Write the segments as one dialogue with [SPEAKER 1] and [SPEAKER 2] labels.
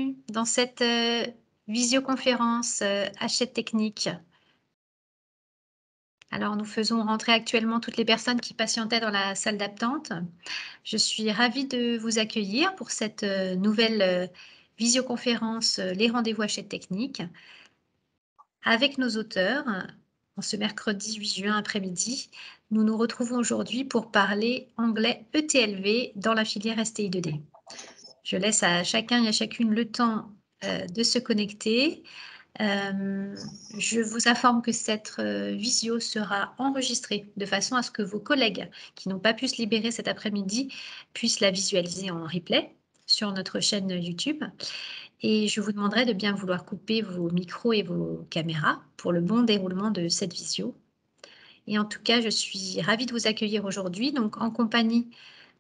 [SPEAKER 1] bienvenue dans cette visioconférence Hachette Technique. Alors, nous faisons rentrer actuellement toutes les personnes qui patientaient dans la salle d'attente. Je suis ravie de vous accueillir pour cette nouvelle visioconférence Les rendez-vous Hachette Technique avec nos auteurs. En ce mercredi 8 juin après-midi, nous nous retrouvons aujourd'hui pour parler anglais ETLV dans la filière STI2D. Je laisse à chacun et à chacune le temps de se connecter. Je vous informe que cette visio sera enregistrée de façon à ce que vos collègues qui n'ont pas pu se libérer cet après-midi puissent la visualiser en replay sur notre chaîne YouTube. Et je vous demanderai de bien vouloir couper vos micros et vos caméras pour le bon déroulement de cette visio. Et en tout cas, je suis ravie de vous accueillir aujourd'hui, donc en compagnie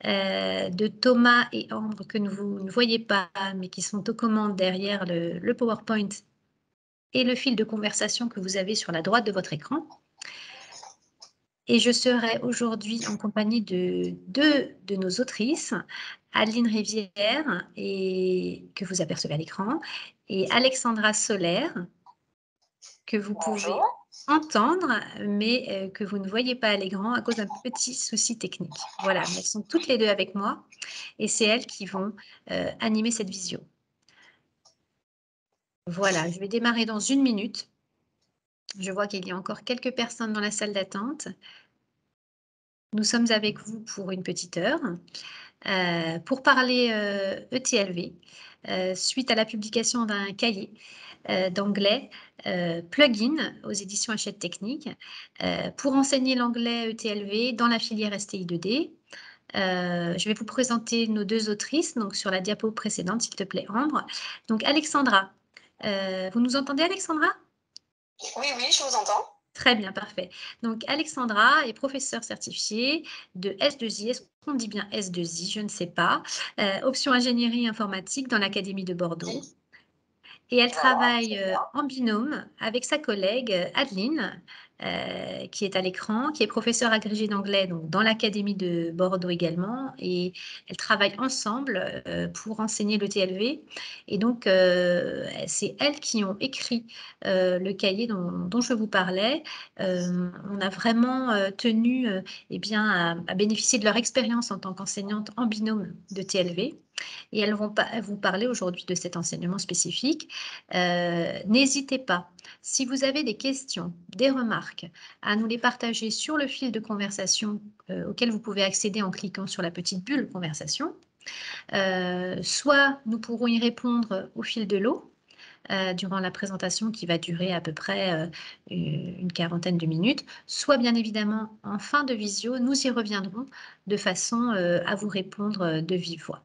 [SPEAKER 1] de Thomas et Ambre que vous ne voyez pas, mais qui sont aux commandes derrière le PowerPoint et le fil de conversation que vous avez sur la droite de votre écran. Et je serai aujourd'hui en compagnie de deux de nos autrices, Adeline Rivière, que vous apercevez à l'écran, et Alexandra Solaire, que vous pouvez entendre, mais que vous ne voyez pas à l'écran à cause d'un petit souci technique. Voilà, mais elles sont toutes les deux avec moi et c'est elles qui vont animer cette visio. Voilà, je vais démarrer dans 1 minute. Je vois qu'il y a encore quelques personnes dans la salle d'attente. Nous sommes avec vous pour une petite heure pour parler ETLV suite à la publication d'un cahier d'anglais plugin aux éditions Hachette Technique pour enseigner l'anglais ETLV dans la filière STI2D. Je vais vous présenter nos deux autrices, donc sur la diapo précédente, s'il te plaît, Ambre. Donc, Alexandra, vous nous entendez, Alexandra?
[SPEAKER 2] Oui, oui, je vous entends.
[SPEAKER 1] Très bien, parfait. Donc, Alexandra est professeure certifiée de S2I. Est-ce qu'on dit bien S2I? Je ne sais pas. Option ingénierie informatique dans l'Académie de Bordeaux. Et elle travaille en binôme avec sa collègue Adeline, qui est à l'écran, qui est professeure agrégée d'anglais dans l'Académie de Bordeaux également. Et elles travaillent ensemble pour enseigner le TLV. Et donc, c'est elles qui ont écrit le cahier dont je vous parlais. On a vraiment tenu eh bien, à bénéficier de leur expérience en tant qu'enseignante en binôme de TLV. Et elles vont vous parler aujourd'hui de cet enseignement spécifique. N'hésitez pas, si vous avez des questions, des remarques, à nous les partager sur le fil de conversation auquel vous pouvez accéder en cliquant sur la petite bulle conversation. Soit nous pourrons y répondre au fil de l'eau, durant la présentation qui va durer à peu près une quarantaine de minutes, soit bien évidemment en fin de visio, nous y reviendrons de façon à vous répondre de vive voix.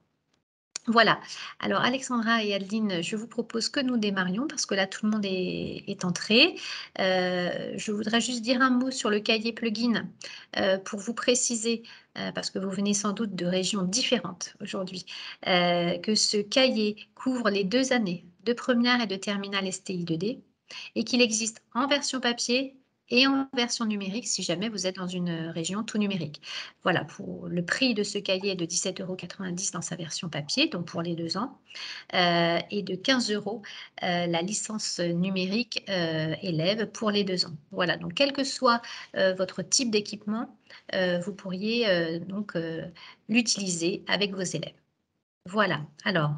[SPEAKER 1] Voilà. Alors, Alexandra et Adeline, je vous propose que nous démarrions parce que là, tout le monde est entré. Je voudrais juste dire un mot sur le cahier plugin pour vous préciser, parce que vous venez sans doute de régions différentes aujourd'hui, que ce cahier couvre les 2 années de première et de terminale STI2D et qu'il existe en version papier et en version numérique si jamais vous êtes dans une région tout numérique. Voilà, pour le prix de ce cahier est de 17,90 € dans sa version papier, donc pour les 2 ans, et de 15 € la licence numérique élève pour les 2 ans. Voilà, donc quel que soit votre type d'équipement, vous pourriez donc l'utiliser avec vos élèves. Voilà, alors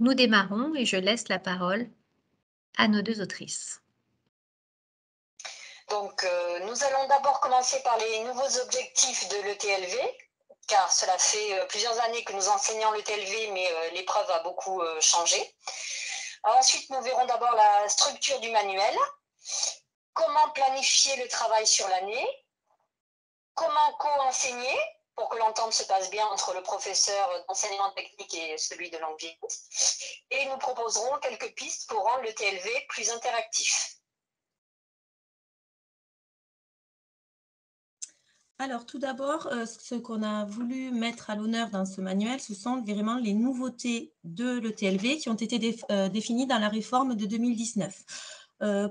[SPEAKER 1] nous démarrons et je laisse la parole à nos deux autrices.
[SPEAKER 2] Donc, nous allons d'abord commencer par les nouveaux objectifs de l'ETLV, car cela fait plusieurs années que nous enseignons l'ETLV, mais l'épreuve a beaucoup changé. Alors, ensuite, nous verrons d'abord la structure du manuel, comment planifier le travail sur l'année, comment co-enseigner pour que l'entente se passe bien entre le professeur d'enseignement technique et celui de langue vivante. Et nous proposerons quelques pistes pour rendre le TLV plus interactif.
[SPEAKER 3] Alors, tout d'abord, ce qu'on a voulu mettre à l'honneur dans ce manuel, ce sont vraiment les nouveautés de l'ETLV qui ont été définies dans la réforme de 2019.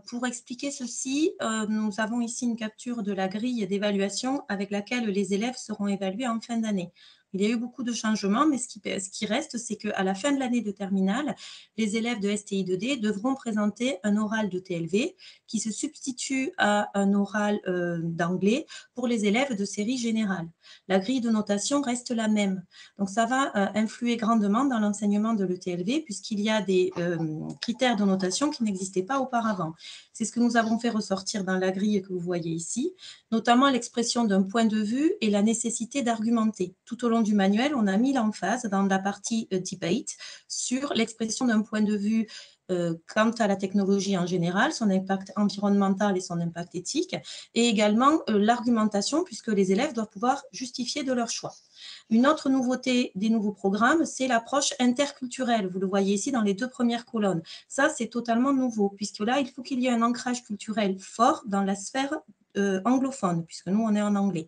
[SPEAKER 3] Pour expliquer ceci, nous avons ici une capture de la grille d'évaluation avec laquelle les élèves seront évalués en fin d'année. Il y a eu beaucoup de changements, mais ce qui reste, c'est qu'à la fin de l'année de terminale, les élèves de STI2D devront présenter un oral de TLV qui se substitue à un oral d'anglais pour les élèves de série générale. La grille de notation reste la même. Donc, ça va influer grandement dans l'enseignement de l'ETLV puisqu'il y a des critères de notation qui n'existaient pas auparavant. C'est ce que nous avons fait ressortir dans la grille que vous voyez ici, notamment l'expression d'un point de vue et la nécessité d'argumenter. Tout au long du manuel, on a mis l'emphase dans la partie debate sur l'expression d'un point de vue quant à la technologie en général, son impact environnemental et son impact éthique, et également l'argumentation, puisque les élèves doivent pouvoir justifier de leur choix. Une autre nouveauté des nouveaux programmes, c'est l'approche interculturelle. Vous le voyez ici dans les 2 premières colonnes. Ça, c'est totalement nouveau, puisque là, il faut qu'il y ait un ancrage culturel fort dans la sphère anglophone, puisque nous, on est en anglais.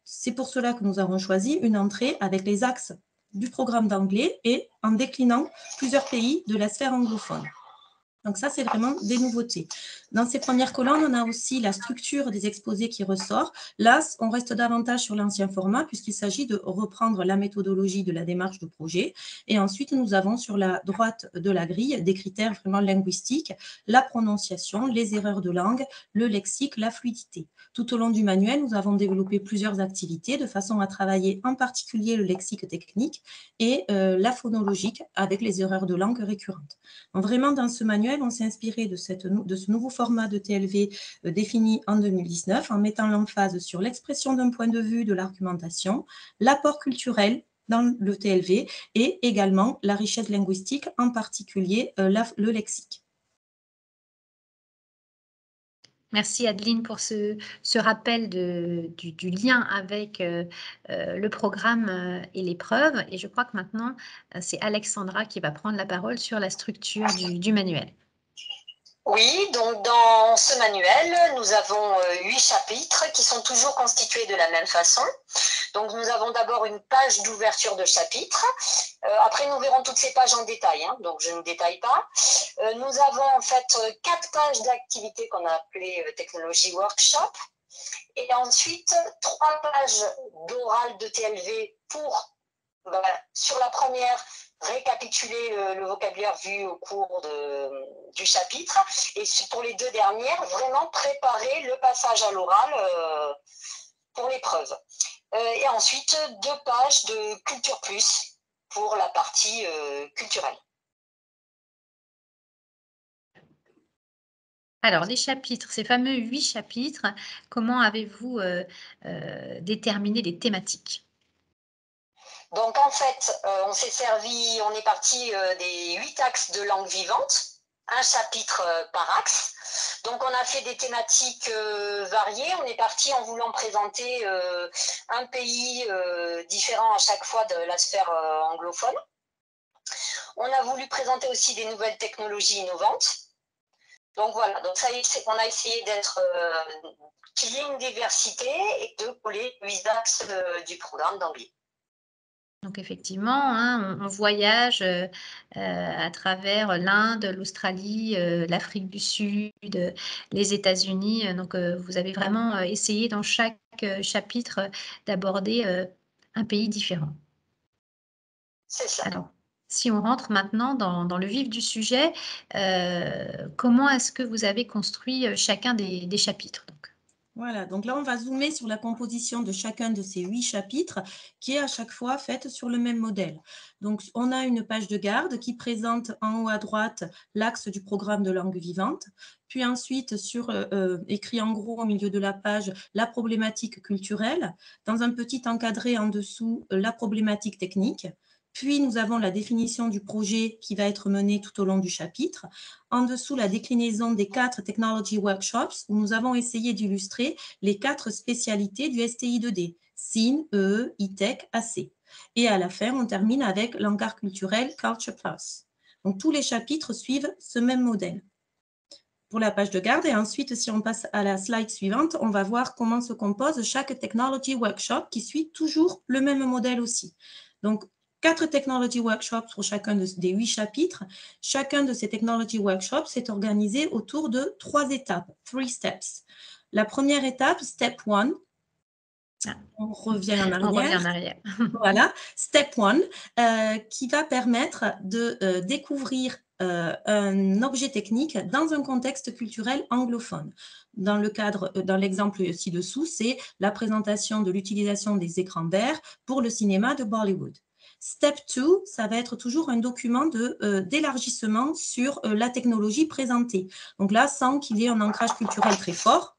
[SPEAKER 3] C'est pour cela que nous avons choisi une entrée avec les axes du programme d'anglais et en déclinant plusieurs pays de la sphère anglophone. Donc ça, c'est vraiment des nouveautés. Dans ces premières colonnes, on a aussi la structure des exposés qui ressort. Là, on reste davantage sur l'ancien format puisqu'il s'agit de reprendre la méthodologie de la démarche de projet. Et ensuite, nous avons sur la droite de la grille des critères vraiment linguistiques, la prononciation, les erreurs de langue, le lexique, la fluidité. Tout au long du manuel, nous avons développé plusieurs activités de façon à travailler en particulier le lexique technique et la phonologique avec les erreurs de langue récurrentes. Donc, vraiment, dans ce manuel, on s'est inspiré de ce nouveau format de TLV défini en 2019 en mettant l'emphase sur l'expression d'un point de vue, de l'argumentation, l'apport culturel dans le TLV et également la richesse linguistique, en particulier le lexique.
[SPEAKER 1] Merci Adeline pour ce rappel du lien avec le programme et l'épreuve. Et je crois que maintenant, c'est Alexandra qui va prendre la parole sur la structure du manuel.
[SPEAKER 2] Oui, donc dans ce manuel, nous avons 8 chapitres qui sont toujours constitués de la même façon. Donc nous avons d'abord une page d'ouverture de chapitre. Après, nous verrons toutes ces pages en détail, hein, donc je ne détaille pas. Nous avons en fait 4 pages d'activités qu'on a appelées technologie workshop. Et ensuite, 3 pages d'oral de TLV pour, sur la première, récapituler le vocabulaire vu au cours du chapitre. Et pour les 2 dernières, vraiment préparer le passage à l'oral pour l'épreuve. Et ensuite, 2 pages de Culture Plus pour la partie culturelle.
[SPEAKER 1] Alors, les chapitres, ces fameux 8 chapitres, comment avez-vous déterminé les thématiques?
[SPEAKER 2] Donc, en fait, on est parti des 8 axes de langue vivante, un chapitre par axe. Donc, on a fait des thématiques variées. On est parti en voulant présenter un pays différent à chaque fois de la sphère anglophone. On a voulu présenter aussi des nouvelles technologies innovantes. Donc voilà, donc ça, on a essayé qu'il y ait une diversité et de coller les 8 axes du programme d'anglais.
[SPEAKER 1] Donc effectivement, hein, on voyage à travers l'Inde, l'Australie, l'Afrique du Sud, les États-Unis. Donc vous avez vraiment essayé dans chaque chapitre d'aborder un pays différent.
[SPEAKER 2] C'est ça.
[SPEAKER 1] Alors, si on rentre maintenant dans le vif du sujet, comment est-ce que vous avez construit chacun des chapitres donc?
[SPEAKER 3] Voilà, donc là, on va zoomer sur la composition de chacun de ces 8 chapitres qui est à chaque fois faite sur le même modèle. Donc, on a une page de garde qui présente en haut à droite l'axe du programme de langue vivante, puis ensuite, écrit en gros au milieu de la page, la problématique culturelle, dans un petit encadré en dessous, la problématique technique. Puis, nous avons la définition du projet qui va être mené tout au long du chapitre. En dessous, la déclinaison des 4 Technology Workshops, où nous avons essayé d'illustrer les 4 spécialités du STI2D, SIN, EE, E-Tech, AC. Et à la fin, on termine avec l'encart culturel Culture Plus. Donc, tous les chapitres suivent ce même modèle. Pour la page de garde, et ensuite, si on passe à la slide suivante, on va voir comment se compose chaque Technology Workshop qui suit toujours le même modèle aussi. Donc, 4 Technology Workshops pour chacun des 8 chapitres. Chacun de ces Technology Workshops est organisé autour de 3 étapes, 3 steps. La première étape, Step 1,
[SPEAKER 1] Ah,
[SPEAKER 3] On revient en
[SPEAKER 1] on revient
[SPEAKER 3] arrière.
[SPEAKER 1] en arrière.
[SPEAKER 3] Voilà, step 1, qui va permettre de découvrir un objet technique dans un contexte culturel anglophone. Dans le cadre, dans l'exemple ci-dessous, c'est la présentation de l'utilisation des écrans verts pour le cinéma de Bollywood. Step 2, ça va être toujours un document d'élargissement sur la technologie présentée. Donc là, sans qu'il y ait un ancrage culturel très fort.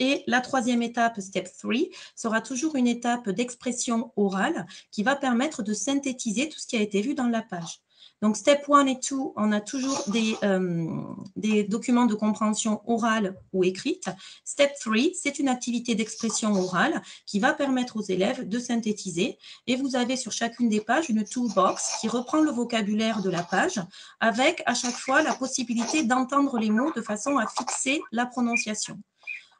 [SPEAKER 3] Et la troisième étape, step 3, sera toujours une étape d'expression orale qui va permettre de synthétiser tout ce qui a été vu dans la page. Donc, step 1 et 2, on a toujours des documents de compréhension orale ou écrite. Step 3, c'est une activité d'expression orale qui va permettre aux élèves de synthétiser. Et vous avez sur chacune des pages une toolbox qui reprend le vocabulaire de la page avec à chaque fois la possibilité d'entendre les mots de façon à fixer la prononciation.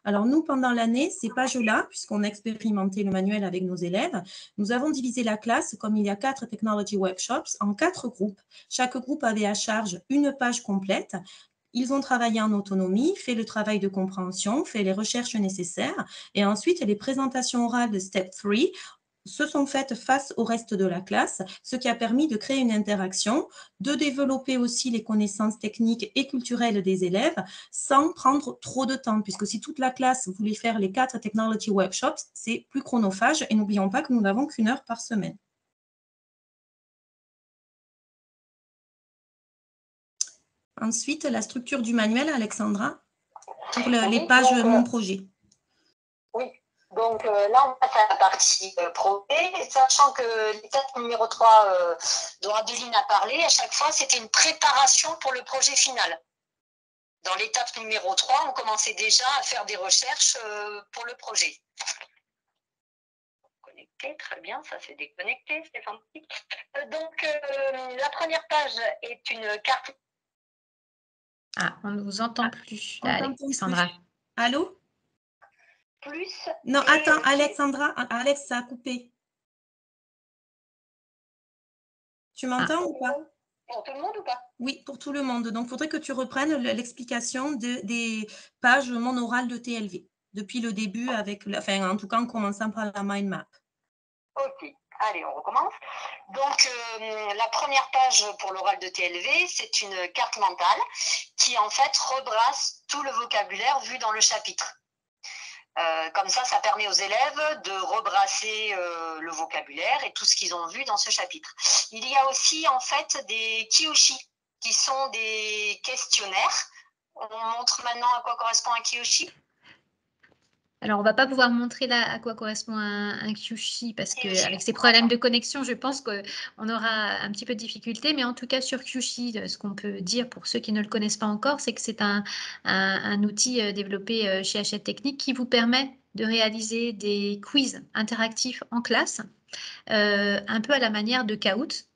[SPEAKER 3] Alors nous, pendant l'année, ces pages-là, puisqu'on a expérimenté le manuel avec nos élèves, nous avons divisé la classe, comme il y a 4 Technology Workshops, en 4 groupes. Chaque groupe avait à charge une page complète. Ils ont travaillé en autonomie, fait le travail de compréhension, fait les recherches nécessaires et ensuite les présentations orales de Step 3 se sont faites face au reste de la classe, ce qui a permis de créer une interaction, de développer aussi les connaissances techniques et culturelles des élèves sans prendre trop de temps, puisque si toute la classe voulait faire les 4 Technology Workshops, c'est plus chronophage et n'oublions pas que nous n'avons qu'1 heure par semaine. Ensuite, la structure du manuel, Alexandra, pour les pages Mon projet.
[SPEAKER 2] Oui, donc là, on passe à la partie projet, sachant que l'étape numéro 3, dont Adeline a parlé, à chaque fois, c'était une préparation pour le projet final. Dans l'étape numéro 3, on commençait déjà à faire des recherches pour le projet. Connecté, très bien, ça s'est déconnecté, c'est fantastique. Donc, la première page est une carte.
[SPEAKER 1] Ah, on ne vous entend plus, là,
[SPEAKER 3] On t'entend
[SPEAKER 1] Alexandra.
[SPEAKER 3] plus. Allô?
[SPEAKER 2] Plus.
[SPEAKER 3] Non, attends, Alexandra, Alex, ça a coupé. Tu m'entends ou pas?
[SPEAKER 2] Pour tout le monde ou pas?
[SPEAKER 3] Oui, pour tout le monde. Donc, il faudrait que tu reprennes l'explication des pages mon oral de TLV, depuis le début, avec, enfin, en tout cas, en commençant par la mind map.
[SPEAKER 2] Ok, allez, on recommence. Donc, la première page pour l'oral de TLV, c'est une carte mentale qui, en fait, rebrace tout le vocabulaire vu dans le chapitre. Comme ça permet aux élèves de rebrasser le vocabulaire et tout ce qu'ils ont vu dans ce chapitre. Il y a aussi, en fait, des Kyoshi, qui sont des questionnaires. On montre maintenant à quoi correspond un Kyoshi.
[SPEAKER 1] Alors, on va pas pouvoir montrer là à quoi correspond un Kyoshi parce qu'avec ces problèmes de connexion, je pense qu'on aura un petit peu de difficulté. Mais en tout cas, sur Kyoshi, ce qu'on peut dire pour ceux qui ne le connaissent pas encore, c'est que c'est un outil développé chez Hachette Technique qui vous permet de réaliser des quiz interactifs en classe, un peu à la manière de Kahoot.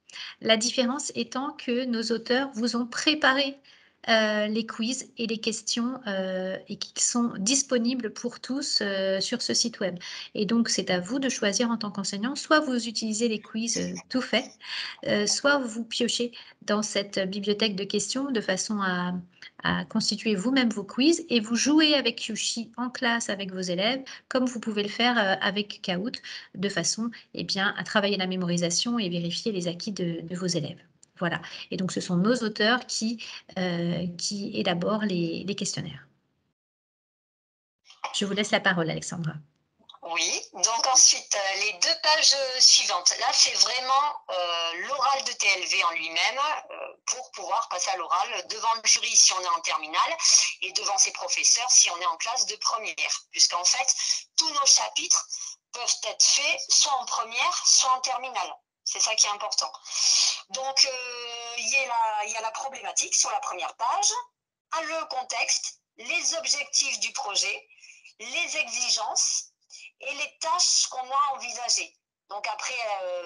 [SPEAKER 1] La différence étant que nos auteurs vous ont préparé les quiz et les questions et qui sont disponibles pour tous sur ce site web. Et donc, c'est à vous de choisir en tant qu'enseignant, soit vous utilisez les quiz tout faits, soit vous piochez dans cette bibliothèque de questions de façon à constituer vous-même vos quiz et vous jouez avec Kyoshi en classe avec vos élèves, comme vous pouvez le faire avec Kahoot, de façon bien, à travailler la mémorisation et vérifier les acquis de vos élèves. Voilà. Et donc, ce sont nos auteurs qui élaborent les questionnaires. Je vous laisse la parole, Alexandra.
[SPEAKER 2] Oui, donc ensuite, les 2 pages suivantes. Là, c'est vraiment l'oral de TLV en lui-même pour pouvoir passer à l'oral devant le jury si on est en terminale et devant ses professeurs si on est en classe de première. Puisqu'en fait, tous nos chapitres peuvent être faits soit en première, soit en terminale. C'est ça qui est important. Donc, il y a la problématique sur la première page, le contexte, les objectifs du projet, les exigences et les tâches qu'on a envisagées. Donc après,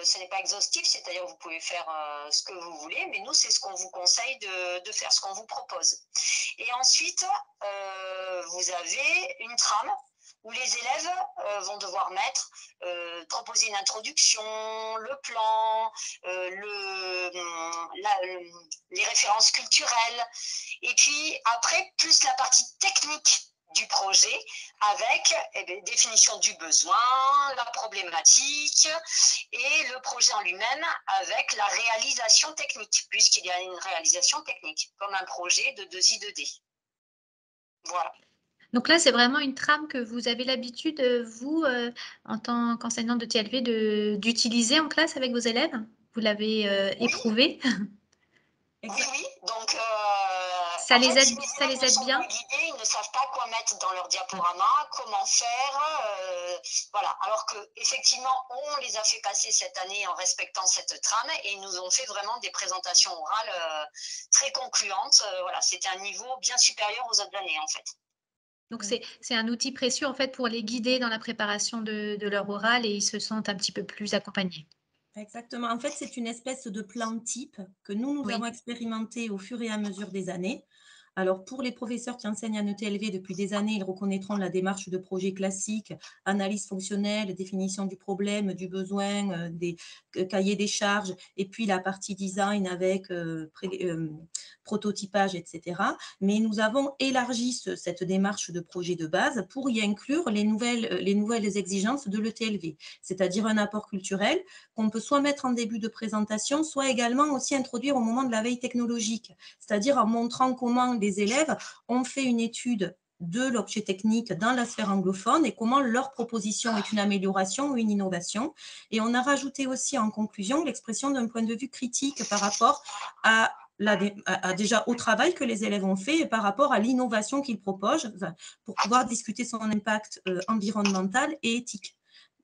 [SPEAKER 2] ce n'est pas exhaustif, c'est-à-dire que vous pouvez faire ce que vous voulez, mais nous, c'est ce qu'on vous conseille de faire, ce qu'on vous propose. Et ensuite, vous avez une trame où les élèves vont devoir proposer une introduction, le plan, les références culturelles. Et puis après, plus la partie technique du projet avec définition du besoin, la problématique et le projet en lui-même avec la réalisation technique, puisqu'il y a une réalisation technique, comme un projet de 2I 2D. Voilà.
[SPEAKER 1] Donc là, c'est vraiment une trame que vous avez l'habitude, vous, en tant qu'enseignante de TLV, d'utiliser en classe avec vos élèves? Vous l'avez éprouvé?
[SPEAKER 2] Oui, oui. Donc,
[SPEAKER 1] Ça
[SPEAKER 2] en
[SPEAKER 1] les
[SPEAKER 2] fait,
[SPEAKER 1] aide,
[SPEAKER 2] si les
[SPEAKER 1] ça
[SPEAKER 2] élèves
[SPEAKER 1] les
[SPEAKER 2] ne
[SPEAKER 1] aide
[SPEAKER 2] sont
[SPEAKER 1] bien?
[SPEAKER 2] pas guidés, ils ne savent pas quoi mettre dans leur diaporama, comment faire. Voilà. Alors qu'effectivement, on les a fait passer cette année en respectant cette trame et ils nous ont fait vraiment des présentations orales très concluantes. Voilà, c'était un niveau bien supérieur aux autres années, en fait.
[SPEAKER 1] Donc c'est un outil précieux en fait pour les guider dans la préparation de leur oral et ils se sentent un petit peu plus accompagnés.
[SPEAKER 3] Exactement. En fait, c'est une espèce de plan type que nous
[SPEAKER 1] Oui.
[SPEAKER 3] avons expérimenté au fur et à mesure des années. Alors, pour les professeurs qui enseignent en ETLV depuis des années, ils reconnaîtront la démarche de projet classique, analyse fonctionnelle, définition du problème, du besoin, des cahiers des charges, et puis la partie design avec prototypage, etc. Mais nous avons élargi cette démarche de projet de base pour y inclure les nouvelles exigences de l'ETLV, c'est-à-dire un apport culturel qu'on peut soit mettre en début de présentation, soit également aussi introduire au moment de la veille technologique, c'est-à-dire en montrant comment les élèves ont fait une étude de l'objet technique dans la sphère anglophone et comment leur proposition est une amélioration ou une innovation. Et on a rajouté aussi en conclusion l'expression d'un point de vue critique par rapport déjà au travail que les élèves ont fait et par rapport à l'innovation qu'ils proposent pour pouvoir discuter son impact environnemental et éthique.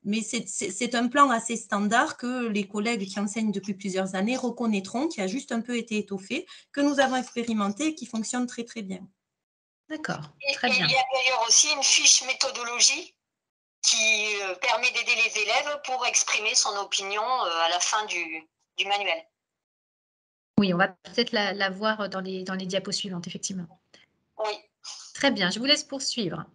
[SPEAKER 3] Mais c'est un plan assez standard que les collègues qui enseignent depuis plusieurs années reconnaîtront, qui a juste un peu été étoffé, que nous avons expérimenté et qui fonctionne très, très bien.
[SPEAKER 1] D'accord,
[SPEAKER 2] Et
[SPEAKER 1] très bien.
[SPEAKER 2] il y a d'ailleurs aussi une fiche méthodologie qui permet d'aider les élèves pour exprimer son opinion à la fin du manuel.
[SPEAKER 1] Oui, on va peut-être la voir dans les diapos suivantes, effectivement.
[SPEAKER 2] Oui.
[SPEAKER 1] Très bien, je vous laisse poursuivre.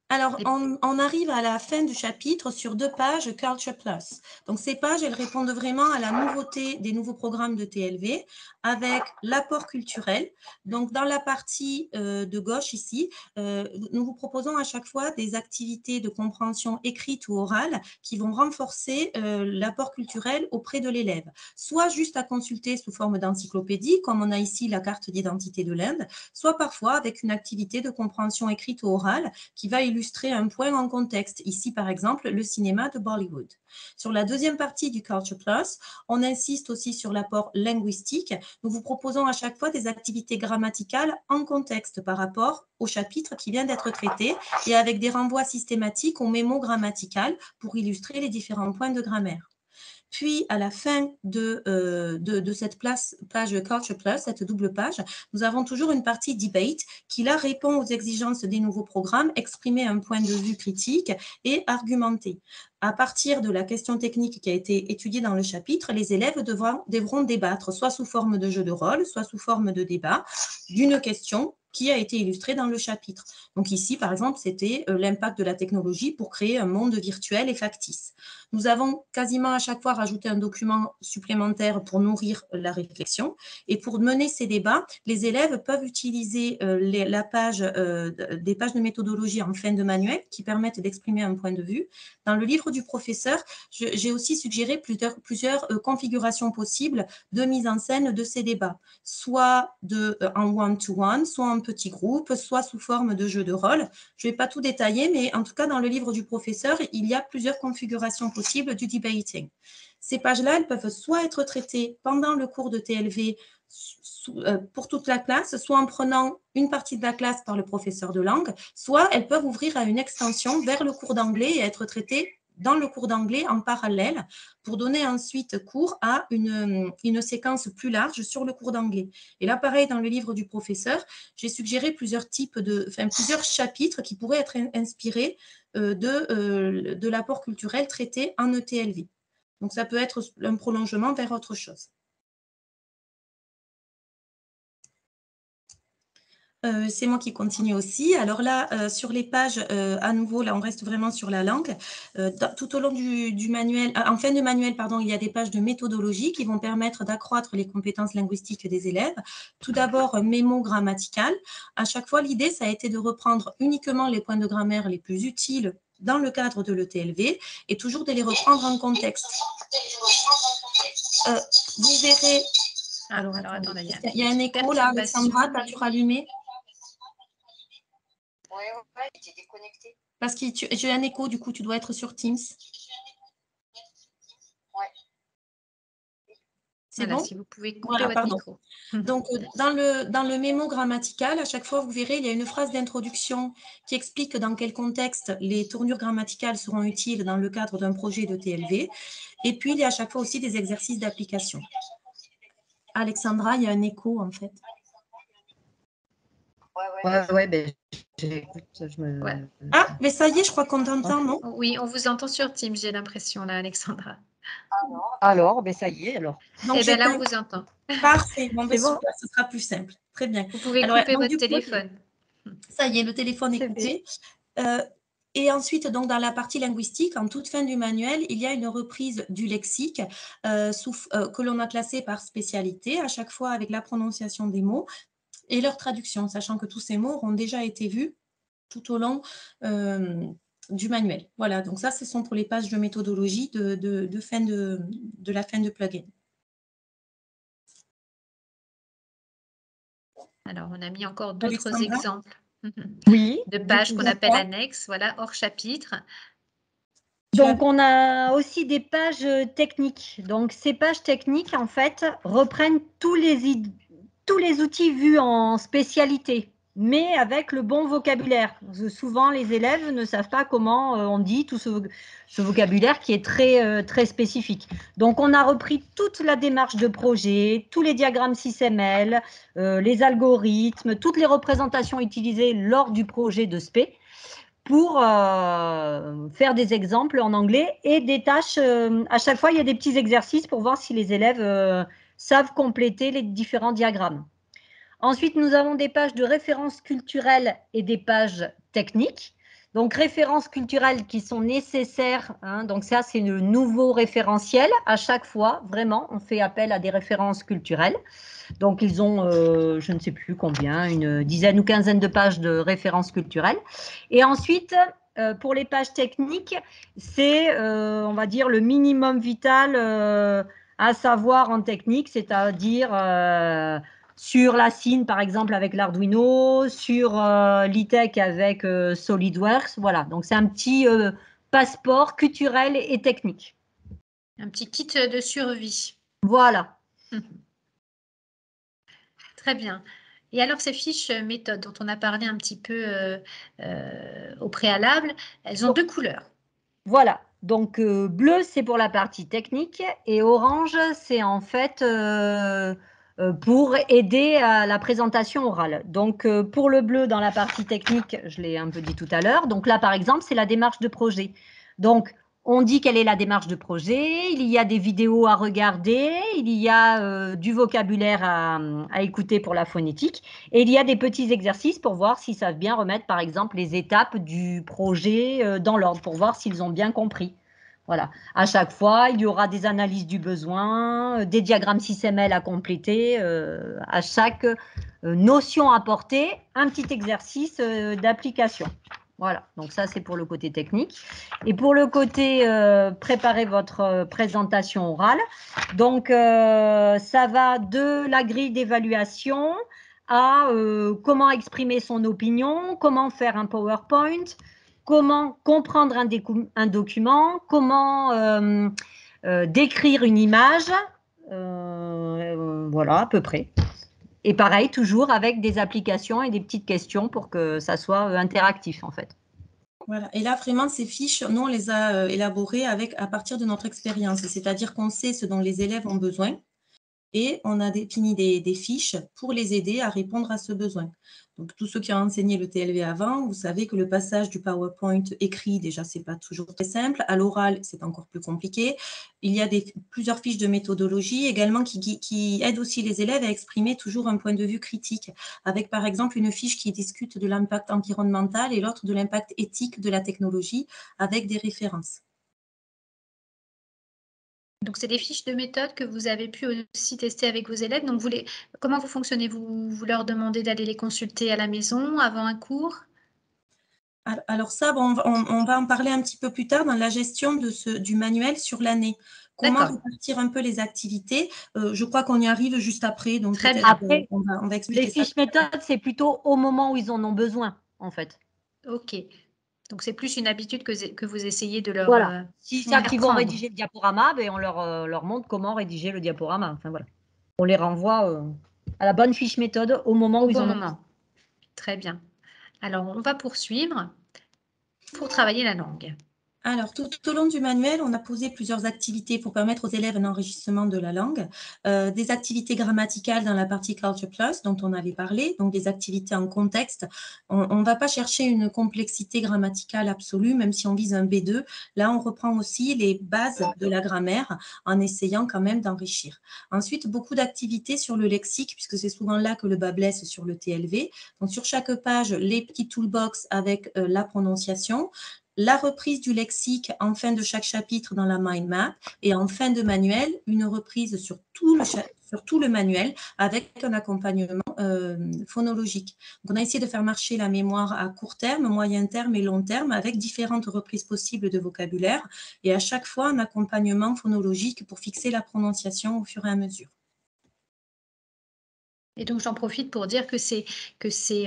[SPEAKER 3] Alors, on arrive à la fin du chapitre sur 2 pages Culture Plus. Donc, ces pages, elles répondent vraiment à la nouveauté des nouveaux programmes de TLV avec l'apport culturel. Donc, dans la partie de gauche ici, nous vous proposons à chaque fois des activités de compréhension écrite ou orale qui vont renforcer l'apport culturel auprès de l'élève. Soit juste à consulter sous forme d'encyclopédie, comme on a ici la carte d'identité de l'Inde, soit parfois avec une activité de compréhension écrite ou orale qui va illustrer un point en contexte. Ici, par exemple, le cinéma de Bollywood. Sur la deuxième partie du Culture Plus, on insiste aussi sur l'apport linguistique. Nous vous proposons à chaque fois des activités grammaticales en contexte par rapport au chapitre qui vient d'être traité et avec des renvois systématiques au mémo grammatical pour illustrer les différents points de grammaire. Puis, à la fin de cette page Culture Plus, cette double page, nous avons toujours une partie debate qui, là, répond aux exigences des nouveaux programmes, exprimer un point de vue critique et argumenter. À partir de la question technique qui a été étudiée dans le chapitre, les élèves devront débattre, soit sous forme de jeu de rôle, soit sous forme de débat, d'une question qui a été illustrée dans le chapitre. Donc ici, par exemple, c'était l'impact de la technologie pour créer un monde virtuel et factice. Nous avons quasiment à chaque fois rajouté un document supplémentaire pour nourrir la réflexion. Et pour mener ces débats, les élèves peuvent utiliser des pages de méthodologie en fin de manuel qui permettent d'exprimer un point de vue. Dans le livre du professeur, j'ai aussi suggéré plusieurs configurations possibles de mise en scène de ces débats, soit en one-to-one, soit en petit groupe, soit sous forme de jeu de rôle. Je ne vais pas tout détailler, mais en tout cas, dans le livre du professeur, il y a plusieurs configurations possibles du debating. Ces pages-là, elles peuvent soit être traitées pendant le cours de TLV pour toute la classe, soit en prenant une partie de la classe par le professeur de langue, soit elles peuvent ouvrir à une extension vers le cours d'anglais et être traitées dans le cours d'anglais en parallèle pour donner ensuite cours à une séquence plus large sur le cours d'anglais. Et là, pareil, dans le livre du professeur, j'ai suggéré plusieurs chapitres qui pourraient être inspirés de l'apport culturel traité en ETLV. Donc, ça peut être un prolongement vers autre chose. C'est moi qui continue aussi. Alors là, sur les pages, à nouveau, là, on reste vraiment sur la langue. Tout au long du manuel, en fin de manuel, pardon, il y a des pages de méthodologie qui vont permettre d'accroître les compétences linguistiques des élèves. Tout d'abord, mémo grammatical. À chaque fois, l'idée, ça a été de reprendre uniquement les points de grammaire les plus utiles dans le cadre de l'ETLV et toujours de les reprendre en contexte. Vous verrez...
[SPEAKER 1] Alors attendez,
[SPEAKER 3] il y a un écho là, Alexandra, t'as-tu rallumé?
[SPEAKER 2] Ouais, j'étais déconnectée.
[SPEAKER 3] Parce que j'ai un écho, du coup, tu dois être sur Teams.
[SPEAKER 2] Ouais.
[SPEAKER 3] C'est bon?
[SPEAKER 1] Si vous pouvez couper votre micro.
[SPEAKER 3] Donc, dans le mémo grammatical, à chaque fois, vous verrez, il y a une phrase d'introduction qui explique dans quel contexte les tournures grammaticales seront utiles dans le cadre d'un projet de TLV. Et puis, il y a à chaque fois aussi des exercices d'application. Alexandra, il y a un écho, en fait.
[SPEAKER 4] Ouais, ben, j'écoute.
[SPEAKER 3] Ah, mais ça y est, je crois qu'on t'entend, non?
[SPEAKER 1] Oui, on vous entend sur Teams, j'ai l'impression, là, Alexandra.
[SPEAKER 4] Alors, ben ça y est, alors.
[SPEAKER 3] Donc,
[SPEAKER 1] là, on vous entend.
[SPEAKER 3] Parfait, bon, ben,
[SPEAKER 4] C'est bon.
[SPEAKER 3] super, ce sera plus simple. Très bien.
[SPEAKER 1] Vous pouvez
[SPEAKER 3] Alors,
[SPEAKER 1] couper
[SPEAKER 3] donc,
[SPEAKER 1] votre
[SPEAKER 3] du coup,
[SPEAKER 1] téléphone.
[SPEAKER 3] ça y est, le téléphone est coupé. Et ensuite, donc, dans la partie linguistique, en toute fin du manuel, il y a une reprise du lexique que l'on a classé par spécialité, à chaque fois avec la prononciation des mots et leur traduction, sachant que tous ces mots auront déjà été vus tout au long du manuel. Voilà, donc ça, ce sont pour les pages de méthodologie de la fin de plugin.
[SPEAKER 1] Alors, on a mis encore d'autres
[SPEAKER 3] Alexandra?
[SPEAKER 1] exemples
[SPEAKER 4] Oui.
[SPEAKER 1] de pages qu'on appelle annexes, voilà, hors chapitre.
[SPEAKER 4] Donc, on a aussi des pages techniques. Donc, ces pages techniques, en fait, reprennent tous les outils vus en spécialité, mais avec le bon vocabulaire. Souvent, les élèves ne savent pas comment on dit tout ce vocabulaire qui est très spécifique. Donc, on a repris toute la démarche de projet, tous les diagrammes 6ML, les algorithmes, toutes les représentations utilisées lors du projet de SPE, pour faire des exemples en anglais et des tâches. À chaque fois, il y a des petits exercices pour voir si les élèves savent compléter les différents diagrammes. Ensuite, nous avons des pages de références culturelles et des pages techniques. Donc, références culturelles qui sont nécessaires. Donc, ça, c'est le nouveau référentiel. À chaque fois, vraiment, on fait appel à des références culturelles. Donc, ils ont, je ne sais plus combien, une dizaine ou quinzaine de pages de références culturelles. Et ensuite, pour les pages techniques, c'est, on va dire, le minimum vital à savoir en technique, c'est-à-dire sur la SIN, par exemple, avec l'Arduino, sur l'ITEC avec SolidWorks. Voilà, donc c'est un petit passeport culturel et technique.
[SPEAKER 1] Un petit kit de survie.
[SPEAKER 4] Voilà.
[SPEAKER 1] Très bien. Et alors, ces fiches méthodes dont on a parlé un petit peu au préalable, elles ont deux couleurs.
[SPEAKER 4] Voilà. Donc, bleu, c'est pour la partie technique et orange, c'est en fait pour aider à la présentation orale. Donc, pour le bleu, dans la partie technique, je l'ai un peu dit tout à l'heure. Donc là, par exemple, c'est la démarche de projet. Donc, on dit quelle est la démarche de projet, il y a des vidéos à regarder, il y a du vocabulaire à écouter pour la phonétique, et il y a des petits exercices pour voir s'ils savent bien remettre, par exemple, les étapes du projet dans l'ordre, pour voir s'ils ont bien compris. Voilà. À chaque fois, il y aura des analyses du besoin, des diagrammes 6ML à compléter, à chaque notion apportée, un petit exercice d'application. Voilà, donc ça c'est pour le côté technique. Et pour le côté préparer votre présentation orale, donc ça va de la grille d'évaluation à comment exprimer son opinion, comment faire un PowerPoint, comment comprendre un document, comment décrire une image, voilà à peu près. Et pareil, toujours avec des applications et des petites questions pour que ça soit interactif en fait.
[SPEAKER 3] Voilà. Et là, vraiment, ces fiches, nous, on les a élaborées à partir de notre expérience. C'est-à-dire qu'on sait ce dont les élèves ont besoin. Et on a défini des fiches pour les aider à répondre à ce besoin. Donc, tous ceux qui ont enseigné le TLV avant, vous savez que le passage du PowerPoint écrit, déjà, ce n'est pas toujours très simple. À l'oral, c'est encore plus compliqué. Il y a plusieurs fiches de méthodologie également qui aident aussi les élèves à exprimer toujours un point de vue critique, avec par exemple une fiche qui discute de l'impact environnemental et l'autre de l'impact éthique de la technologie, avec des références.
[SPEAKER 1] Donc, c'est des fiches de méthode que vous avez pu aussi tester avec vos élèves. Donc, comment vous fonctionnez? Vous leur demandez d'aller les consulter à la maison, avant un cours?
[SPEAKER 3] Alors ça, bon, on va en parler un petit peu plus tard dans la gestion du manuel sur l'année. Comment répartir un peu les activités? Je crois qu'on y arrive juste après, donc
[SPEAKER 1] Très
[SPEAKER 3] peut-être
[SPEAKER 4] Après,
[SPEAKER 3] on va expliquer
[SPEAKER 4] les
[SPEAKER 3] ça.
[SPEAKER 4] fiches méthodes, c'est plutôt au moment où ils en ont besoin, en fait.
[SPEAKER 1] Ok. Donc, c'est plus une habitude que vous essayez de leur
[SPEAKER 4] Voilà. Si ça
[SPEAKER 1] faire
[SPEAKER 4] qu'ils vont
[SPEAKER 1] prendre.
[SPEAKER 4] rédiger le diaporama, ben on leur montre comment rédiger le diaporama. Enfin, voilà. On les renvoie à la bonne fiche méthode au moment où ils en ont besoin.
[SPEAKER 1] Très bien. Alors, on va poursuivre pour travailler la langue.
[SPEAKER 3] Alors, tout au long du manuel, on a posé plusieurs activités pour permettre aux élèves un enrichissement de la langue. Des activités grammaticales dans la partie Culture Plus, dont on avait parlé, donc des activités en contexte. On ne va pas chercher une complexité grammaticale absolue, même si on vise un B2. Là, on reprend aussi les bases de la grammaire en essayant quand même d'enrichir. Ensuite, beaucoup d'activités sur le lexique, puisque c'est souvent là que le bas blesse sur le TLV. Donc, sur chaque page, les petits toolbox avec la prononciation, la reprise du lexique en fin de chaque chapitre dans la mind map et en fin de manuel, une reprise sur tout le manuel avec un accompagnement phonologique. Donc, on a essayé de faire marcher la mémoire à court terme, moyen terme et long terme avec différentes reprises possibles de vocabulaire et à chaque fois un accompagnement phonologique pour fixer la prononciation au fur et à mesure.
[SPEAKER 1] Et donc, j'en profite pour dire que ces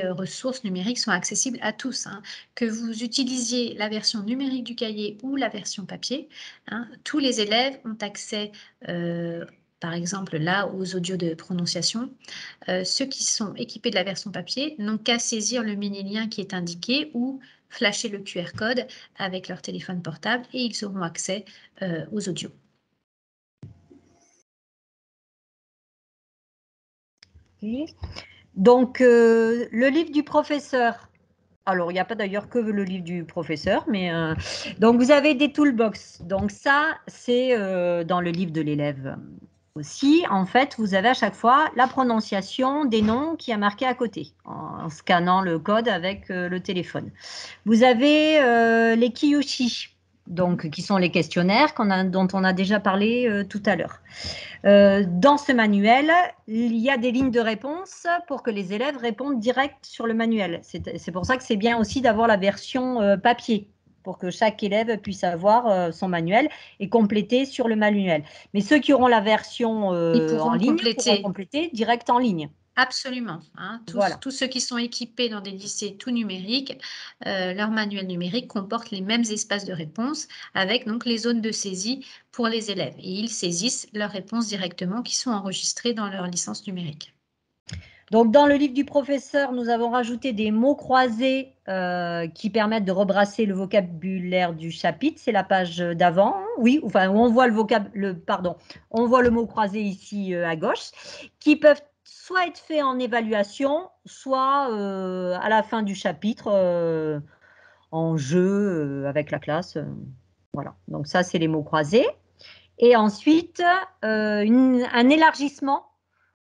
[SPEAKER 1] ressources numériques sont accessibles à tous, hein. Que vous utilisiez la version numérique du cahier ou la version papier, hein, tous les élèves ont accès, par exemple, là, aux audios de prononciation. Ceux qui sont équipés de la version papier n'ont qu'à saisir le mini-lien qui est indiqué ou flasher le QR code avec leur téléphone portable et ils auront accès aux audios.
[SPEAKER 4] Donc, le livre du professeur. Alors, il n'y a pas d'ailleurs que le livre du professeur, mais donc vous avez des toolbox. Donc ça, c'est dans le livre de l'élève aussi. En fait, vous avez à chaque fois la prononciation des noms qui est marqué à côté, en scannant le code avec le téléphone. Vous avez les Kiyoshi, donc qui sont les questionnaires dont on a déjà parlé tout à l'heure. Dans ce manuel, il y a des lignes de réponse pour que les élèves répondent direct sur le manuel. C'est pour ça que c'est bien aussi d'avoir la version papier, pour que chaque élève puisse avoir son manuel et compléter sur le manuel. Mais ceux qui auront la version en ligne pourront compléter direct en ligne.
[SPEAKER 1] Absolument, hein. Tous ceux qui sont équipés dans des lycées tout numériques, leur manuel numérique comporte les mêmes espaces de réponse avec donc les zones de saisie pour les élèves. Et ils saisissent leurs réponses directement qui sont enregistrées dans leur licence numérique.
[SPEAKER 4] Donc, dans le livre du professeur, nous avons rajouté des mots croisés qui permettent de rebrasser le vocabulaire du chapitre. C'est la page d'avant, oui, enfin, où on voit on voit le mot croisé ici à gauche, qui peuvent soit être faits en évaluation, soit à la fin du chapitre en jeu avec la classe. Voilà, donc ça, c'est les mots croisés. Et ensuite, un élargissement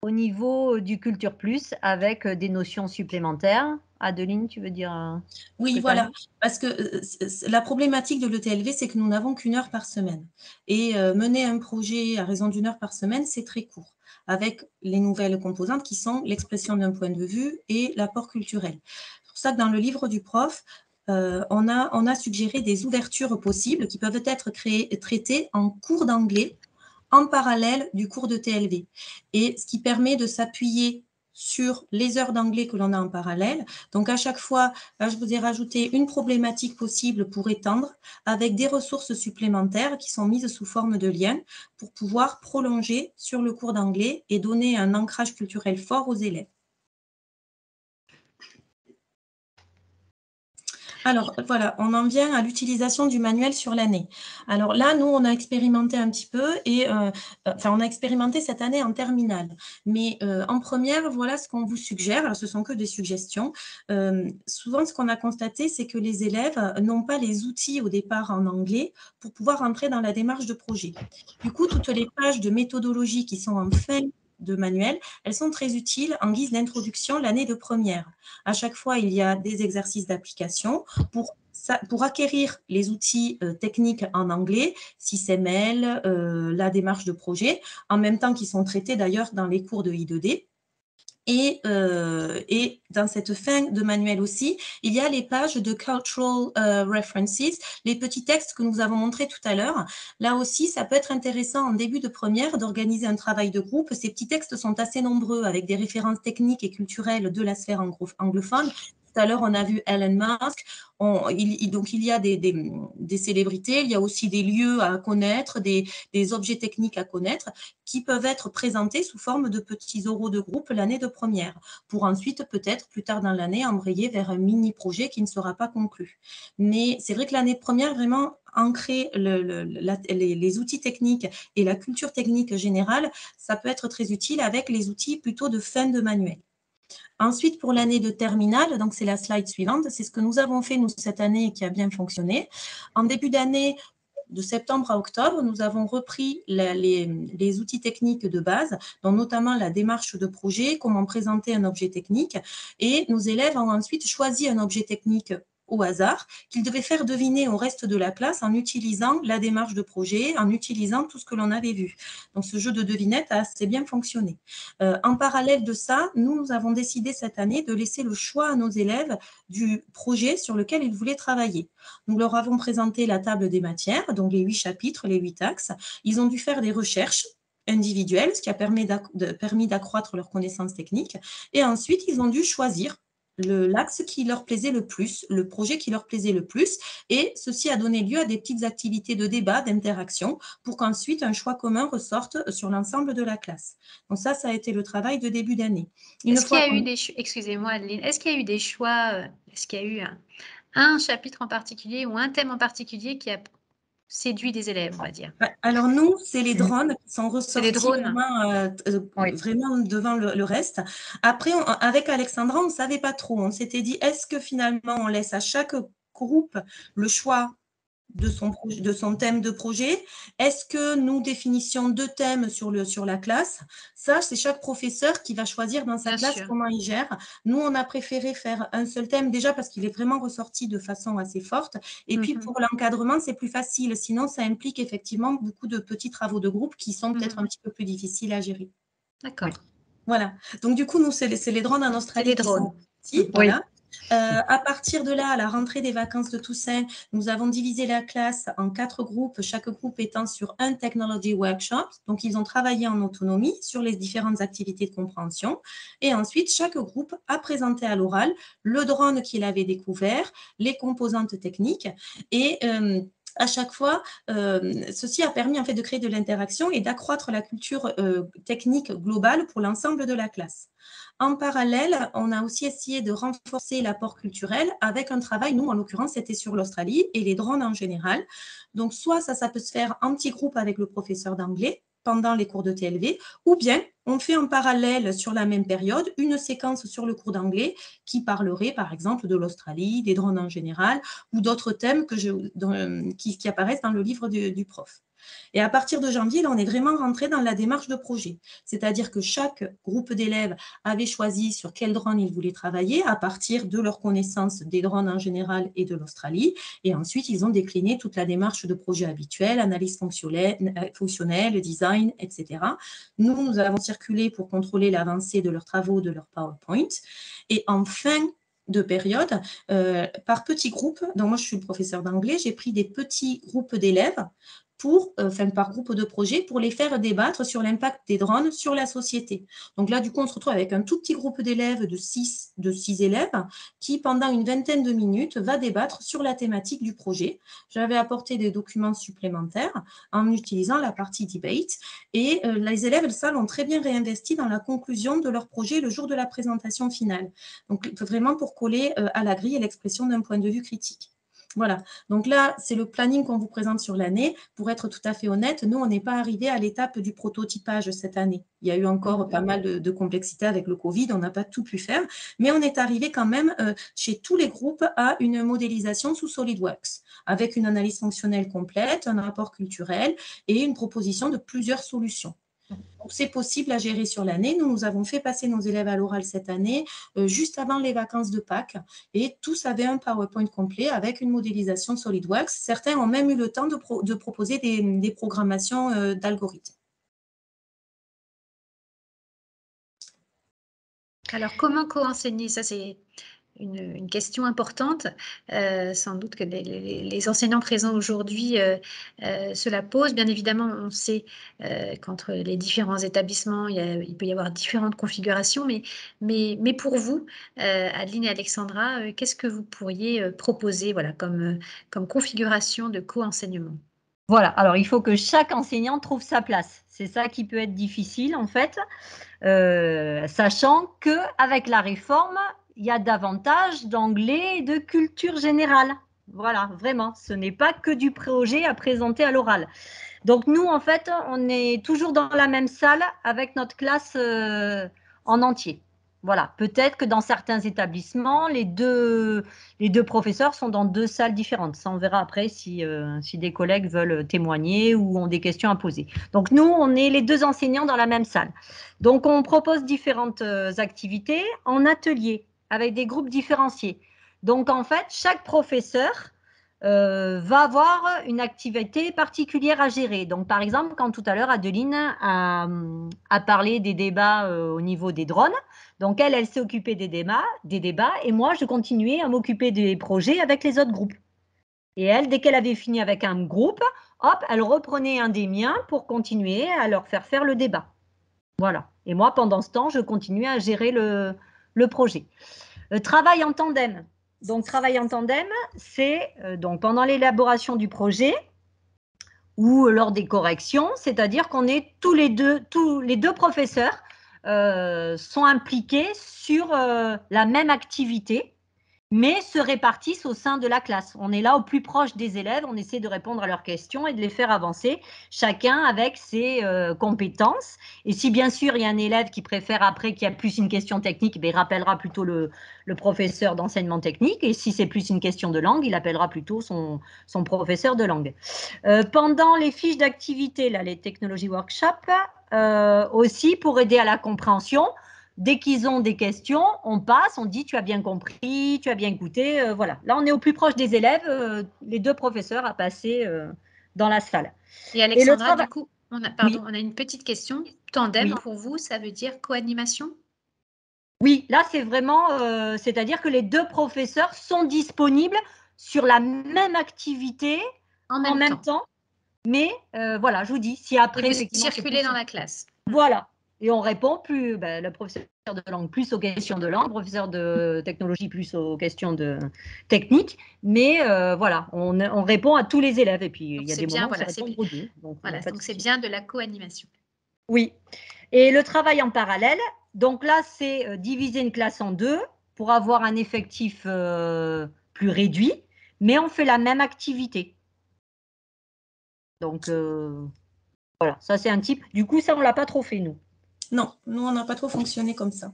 [SPEAKER 4] au niveau du Culture Plus avec des notions supplémentaires. Adeline, tu veux dire
[SPEAKER 3] Oui, voilà, parce que la problématique de l'ETLV, c'est que nous n'avons qu'une heure par semaine. Et mener un projet à raison d'une heure par semaine, c'est très court, avec les nouvelles composantes qui sont l'expression d'un point de vue et l'apport culturel. C'est pour ça que dans le livre du prof, on a suggéré des ouvertures possibles qui peuvent être traitées en cours d'anglais en parallèle du cours de TLV. Et ce qui permet de s'appuyer sur les heures d'anglais que l'on a en parallèle. Donc, à chaque fois, là, je vous ai rajouté une problématique possible pour étendre avec des ressources supplémentaires qui sont mises sous forme de liens pour pouvoir prolonger sur le cours d'anglais et donner un ancrage culturel fort aux élèves. Alors, voilà, on en vient à l'utilisation du manuel sur l'année. Alors là, nous, on a expérimenté un petit peu et on a expérimenté cette année en terminale. Mais en première, voilà ce qu'on vous suggère. Alors, ce sont que des suggestions. Souvent, ce qu'on a constaté, c'est que les élèves n'ont pas les outils au départ en anglais pour pouvoir entrer dans la démarche de projet. Du coup, toutes les pages de méthodologie qui sont en fin de manuel, elles sont très utiles en guise d'introduction l'année de première. À chaque fois, il y a des exercices d'application pour acquérir les outils techniques en anglais, SysML, la démarche de projet, en même temps qu'ils sont traités d'ailleurs dans les cours de I2D. Et dans cette fin de manuel aussi, il y a les pages de Cultural References, les petits textes que nous avons montrés tout à l'heure. Là aussi, ça peut être intéressant en début de première d'organiser un travail de groupe. Ces petits textes sont assez nombreux avec des références techniques et culturelles de la sphère anglophone. Tout à l'heure, on a vu Elon Musk. Donc, il y a des célébrités, il y a aussi des lieux à connaître, des objets techniques à connaître qui peuvent être présentés sous forme de petits oraux de groupe l'année de première, pour ensuite peut-être plus tard dans l'année embrayer vers un mini-projet qui ne sera pas conclu. Mais c'est vrai que l'année de première, vraiment ancrer les outils techniques et la culture technique générale, ça peut être très utile avec les outils plutôt de fin de manuel. Ensuite, pour l'année de terminale, donc c'est la slide suivante, c'est ce que nous avons fait nous cette année et qui a bien fonctionné. En début d'année, de septembre à octobre, nous avons repris les outils techniques de base, dont notamment la démarche de projet, comment présenter un objet technique. Et nos élèves ont ensuite choisi un objet technique au hasard qu'ils devaient faire deviner au reste de la classe en utilisant la démarche de projet, en utilisant tout ce que l'on avait vu. Donc, ce jeu de devinette a assez bien fonctionné. En parallèle de ça, nous avons décidé cette année de laisser le choix à nos élèves du projet sur lequel ils voulaient travailler. Nous leur avons présenté la table des matières, donc les 8 chapitres, les 8 axes. Ils ont dû faire des recherches individuelles, ce qui a permis d'accroître leurs connaissances techniques. Et ensuite, ils ont dû choisir l'axe qui leur plaisait le plus, le projet qui leur plaisait le plus. Et ceci a donné lieu à des petites activités de débat, d'interaction, pour qu'ensuite un choix commun ressorte sur l'ensemble de la classe. Donc ça a été le travail de début d'année.
[SPEAKER 1] Est-ce qu'il y a eu excusez-moi Adeline, est-ce qu'il y a eu des choix, est-ce qu'il y a eu un chapitre en particulier ou un thème en particulier qui a séduit des élèves, on va dire?
[SPEAKER 3] Alors nous, c'est les drones qui sont ressortis vraiment devant le reste. Après, avec Alexandra, on ne savait pas trop. On s'était dit, est-ce que finalement, on laisse à chaque groupe le choix de son thème de projet? Est-ce que nous définissions 2 thèmes sur la classe? Ça, c'est chaque professeur qui va choisir dans sa classe comment il gère. Nous, on a préféré faire un seul thème, déjà parce qu'il est vraiment ressorti de façon assez forte. Et puis, pour l'encadrement, c'est plus facile. Sinon, ça implique effectivement beaucoup de petits travaux de groupe qui sont peut-être un petit peu plus difficiles à gérer.
[SPEAKER 1] D'accord.
[SPEAKER 3] Voilà. Donc, du coup, nous, c'est les drones en Australie qui sont sortis. Voilà. À partir de là, à la rentrée des vacances de Toussaint, nous avons divisé la classe en 4 groupes, chaque groupe étant sur un Technology Workshop. Donc, ils ont travaillé en autonomie sur les différentes activités de compréhension. Et ensuite, chaque groupe a présenté à l'oral le drone qu'il avait découvert, les composantes techniques et à chaque fois, ceci a permis en fait de créer de l'interaction et d'accroître la culture technique globale pour l'ensemble de la classe. En parallèle, on a aussi essayé de renforcer l'apport culturel avec un travail, nous en l'occurrence, c'était sur l'Australie et les drones en général. Donc, soit ça peut se faire en petit groupe avec le professeur d'anglais pendant les cours de TLV, ou bien on fait en parallèle sur la même période une séquence sur le cours d'anglais qui parlerait par exemple de l'Australie, des drones en général ou d'autres thèmes qui apparaissent dans le livre du prof. Et à partir de janvier, là, on est vraiment rentré dans la démarche de projet. C'est-à-dire que chaque groupe d'élèves avait choisi sur quel drone ils voulaient travailler à partir de leur connaissance des drones en général et de l'Australie. Et ensuite, ils ont décliné toute la démarche de projet habituelle, analyse fonctionnelle, design, etc. Nous avons circulé pour contrôler l'avancée de leurs travaux, de leur PowerPoint. Et en fin de période, par petits groupes, donc moi je suis le professeur d'anglais, j'ai pris des petits groupes d'élèves par groupe de projet, pour les faire débattre sur l'impact des drones sur la société. Donc là, du coup, on se retrouve avec un tout petit groupe d'élèves de 6 élèves qui, pendant une vingtaine de minutes, va débattre sur la thématique du projet. J'avais apporté des documents supplémentaires en utilisant la partie debate et les élèves, ça, l'ont très bien réinvesti dans la conclusion de leur projet le jour de la présentation finale. Donc, vraiment pour coller à la grille et l'expression d'un point de vue critique. Voilà, donc là, c'est le planning qu'on vous présente sur l'année. Pour être tout à fait honnête, nous, on n'est pas arrivé à l'étape du prototypage cette année. Il y a eu encore pas mal de complexité avec le Covid, on n'a pas tout pu faire, mais on est arrivé quand même chez tous les groupes à une modélisation sous SolidWorks, avec une analyse fonctionnelle complète, un rapport culturel et une proposition de plusieurs solutions. C'est possible à gérer sur l'année. Nous avons fait passer nos élèves à l'oral cette année, juste avant les vacances de Pâques, et tous avaient un PowerPoint complet avec une modélisation SolidWorks. Certains ont même eu le temps de proposer des programmations d'algorithmes.
[SPEAKER 1] Alors, comment co-enseigner? Ça, c'est une question importante. Sans doute que les enseignants présents aujourd'hui se la posent. Bien évidemment, on sait qu'entre les différents établissements, il peut y avoir différentes configurations, mais pour vous, Adeline et Alexandra, qu'est-ce que vous pourriez proposer, voilà, comme configuration de co-enseignement?
[SPEAKER 4] Voilà, alors il faut que chaque enseignant trouve sa place. C'est ça qui peut être difficile en fait, sachant qu'avec la réforme, il y a davantage d'anglais et de culture générale. Voilà, vraiment, ce n'est pas que du projet à présenter à l'oral. Donc nous, en fait, on est toujours dans la même salle avec notre classe en entier. Voilà, peut-être que dans certains établissements, les deux professeurs sont dans 2 salles différentes. Ça, on verra après si des collègues veulent témoigner ou ont des questions à poser. Donc nous, on est les 2 enseignants dans la même salle. Donc on propose différentes activités en atelier avec des groupes différenciés. Donc en fait, chaque professeur va avoir une activité particulière à gérer. Donc, par exemple, quand tout à l'heure, Adeline a parlé des débats au niveau des drones, donc elle s'est occupée des débats, et moi, je continuais à m'occuper des projets avec les autres groupes. Et elle, dès qu'elle avait fini avec un groupe, hop, elle reprenait un des miens pour continuer à leur faire le débat. Voilà. Et moi, pendant ce temps, je continuais à gérer le projet. Travail en tandem. Donc, travail en tandem, c'est donc pendant l'élaboration du projet ou lors des corrections, c'est-à-dire qu'on est tous les deux professeurs sont impliqués sur la même activité, mais se répartissent au sein de la classe. On est là au plus proche des élèves, on essaie de répondre à leurs questions et de les faire avancer, chacun avec ses compétences. Et si bien sûr il y a un élève qui préfère après qu'il y a plus une question technique, il rappellera plutôt le professeur d'enseignement technique. Et si c'est plus une question de langue, il appellera plutôt son professeur de langue. Pendant les fiches d'activité, les technologies workshop, aussi pour aider à la compréhension, dès qu'ils ont des questions, on passe, on dit tu as bien compris, tu as bien écouté, voilà. Là, on est au plus proche des élèves, les 2 professeurs à passer dans la salle.
[SPEAKER 1] Et Alexandra, du coup, on
[SPEAKER 4] oui.
[SPEAKER 1] a une petite question. Tandem,
[SPEAKER 4] Oui.
[SPEAKER 1] pour vous, ça veut dire co-animation?
[SPEAKER 4] Oui, là, c'est vraiment, c'est-à-dire que les 2 professeurs sont disponibles sur la même activité
[SPEAKER 1] En même temps.
[SPEAKER 4] mais voilà, je vous dis, si après,
[SPEAKER 1] Et vous
[SPEAKER 4] effectivement,
[SPEAKER 1] circulez dans la classe.
[SPEAKER 4] Voilà. Et on répond plus, le professeur de langue plus aux questions de langue, le professeur de technologie plus aux questions de technique. Mais voilà, on répond à tous les élèves. Et puis, il y a des moments où ça répond aux 2.
[SPEAKER 1] Voilà, donc c'est bien de la co-animation.
[SPEAKER 4] Oui. Et le travail en parallèle, donc là, c'est diviser une classe en 2 pour avoir un effectif plus réduit, mais on fait la même activité. Donc, voilà, ça c'est un type. Du coup, ça, on ne l'a pas trop fait, nous.
[SPEAKER 3] Non, nous, on n'a pas trop fonctionné comme ça.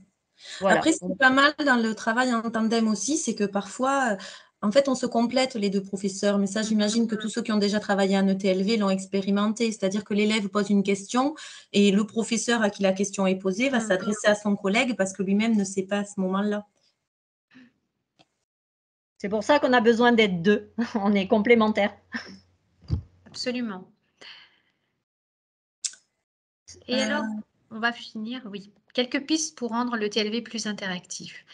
[SPEAKER 4] Voilà.
[SPEAKER 3] Après, ce qui est pas mal dans le travail en tandem aussi, c'est que parfois, en fait, on se complète les 2 professeurs. Mais ça, j'imagine que tous ceux qui ont déjà travaillé en ETLV l'ont expérimenté. C'est-à-dire que l'élève pose une question et le professeur à qui la question est posée va s'adresser à son collègue parce que lui-même ne sait pas à ce moment-là.
[SPEAKER 4] C'est pour ça qu'on a besoin d'être 2. On est complémentaires.
[SPEAKER 1] Absolument. Et alors, on va finir, oui. Quelques pistes pour rendre le TLV plus interactif.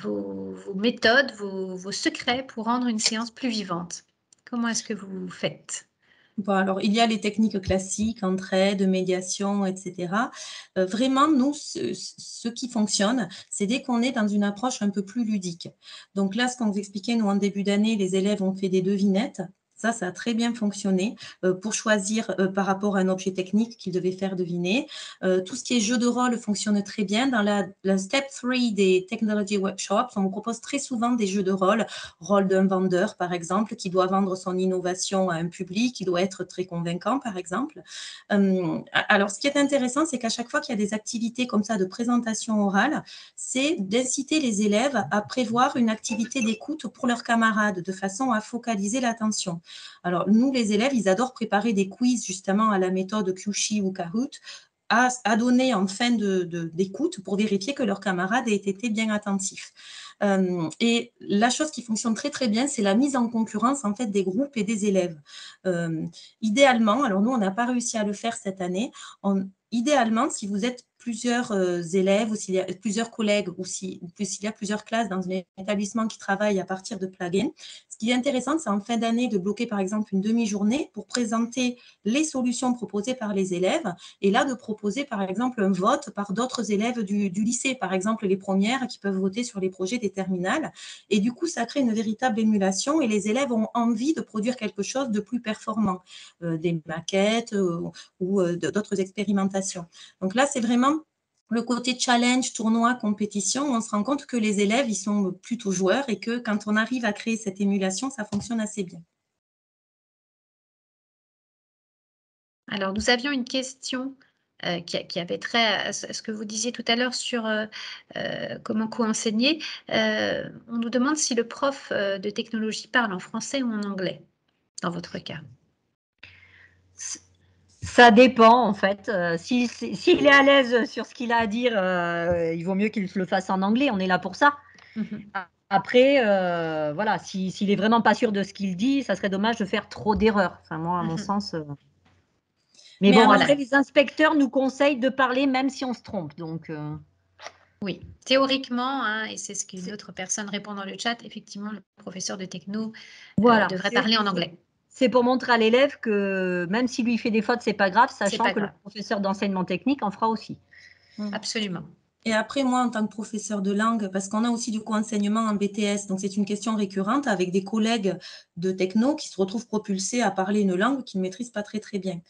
[SPEAKER 1] Vos méthodes, vos secrets pour rendre une séance plus vivante. Comment est-ce que vous faites?
[SPEAKER 3] Bon, alors, il y a les techniques classiques, entraide, médiation, etc. Vraiment, nous, ce qui fonctionne, c'est dès qu'on est dans une approche un peu plus ludique. Donc là, ce qu'on vous expliquait, nous, en début d'année, les élèves ont fait des devinettes. Ça a très bien fonctionné pour choisir par rapport à un objet technique qu'ils devaient faire deviner. Tout ce qui est jeu de rôle fonctionne très bien. Dans la step 3 des Technology Workshops, on vous propose très souvent des jeux de rôle d'un vendeur, par exemple, qui doit vendre son innovation à un public, qui doit être très convaincant, par exemple. Alors, ce qui est intéressant, c'est qu'à chaque fois qu'il y a des activités comme ça de présentation orale, c'est d'inciter les élèves à prévoir une activité d'écoute pour leurs camarades, de façon à focaliser l'attention. Alors, nous, les élèves, ils adorent préparer des quiz justement à la méthode Kyushi ou Kahoot à donner en fin d'écoute pour vérifier que leurs camarades aient été bien attentifs. Et la chose qui fonctionne très très bien, c'est la mise en concurrence en fait des groupes et des élèves. Idéalement, alors nous on n'a pas réussi à le faire cette année, idéalement si vous êtes plusieurs élèves ou s'il y a plusieurs collègues ou s'il y a plusieurs classes dans un établissement qui travaille à partir de plugins, ce qui est intéressant, c'est en fin d'année de bloquer par exemple une demi-journée pour présenter les solutions proposées par les élèves et là de proposer par exemple un vote par d'autres élèves du lycée, par exemple les premières qui peuvent voter sur les projets des terminales. Et du coup, ça crée une véritable émulation et les élèves ont envie de produire quelque chose de plus performant, des maquettes ou d'autres expérimentations. Donc là, c'est vraiment le côté challenge, tournoi, compétition, on se rend compte que les élèves, ils sont plutôt joueurs et que quand on arrive à créer cette émulation, ça fonctionne assez bien.
[SPEAKER 1] Alors, nous avions une question qui avait trait à ce que vous disiez tout à l'heure sur comment co-enseigner. On nous demande si le prof de technologie parle en français ou en anglais, dans votre cas.
[SPEAKER 4] Ça dépend, en fait. S'il est à l'aise sur ce qu'il a à dire, il vaut mieux qu'il le fasse en anglais. On est là pour ça. Après, voilà, s'il est vraiment pas sûr de ce qu'il dit, ça serait dommage de faire trop d'erreurs. Enfin, moi, à mon sens. Mais bon,
[SPEAKER 1] voilà.
[SPEAKER 4] après, les inspecteurs nous conseillent de parler même si on se trompe. Donc.
[SPEAKER 1] Oui, théoriquement, hein, et c'est ce qu'une autre personne répond dans le chat, effectivement, le professeur de techno devrait parler en anglais.
[SPEAKER 4] C'est pour montrer à l'élève que même si lui fait des fautes, c'est pas grave, sachant que le professeur d'enseignement technique en fera aussi.
[SPEAKER 1] Absolument.
[SPEAKER 3] Et après, moi, en tant que professeur de langue, parce qu'on a aussi du co-enseignement en BTS, donc c'est une question récurrente avec des collègues de techno qui se retrouvent propulsés à parler une langue qu'ils ne maîtrisent pas très, très bien.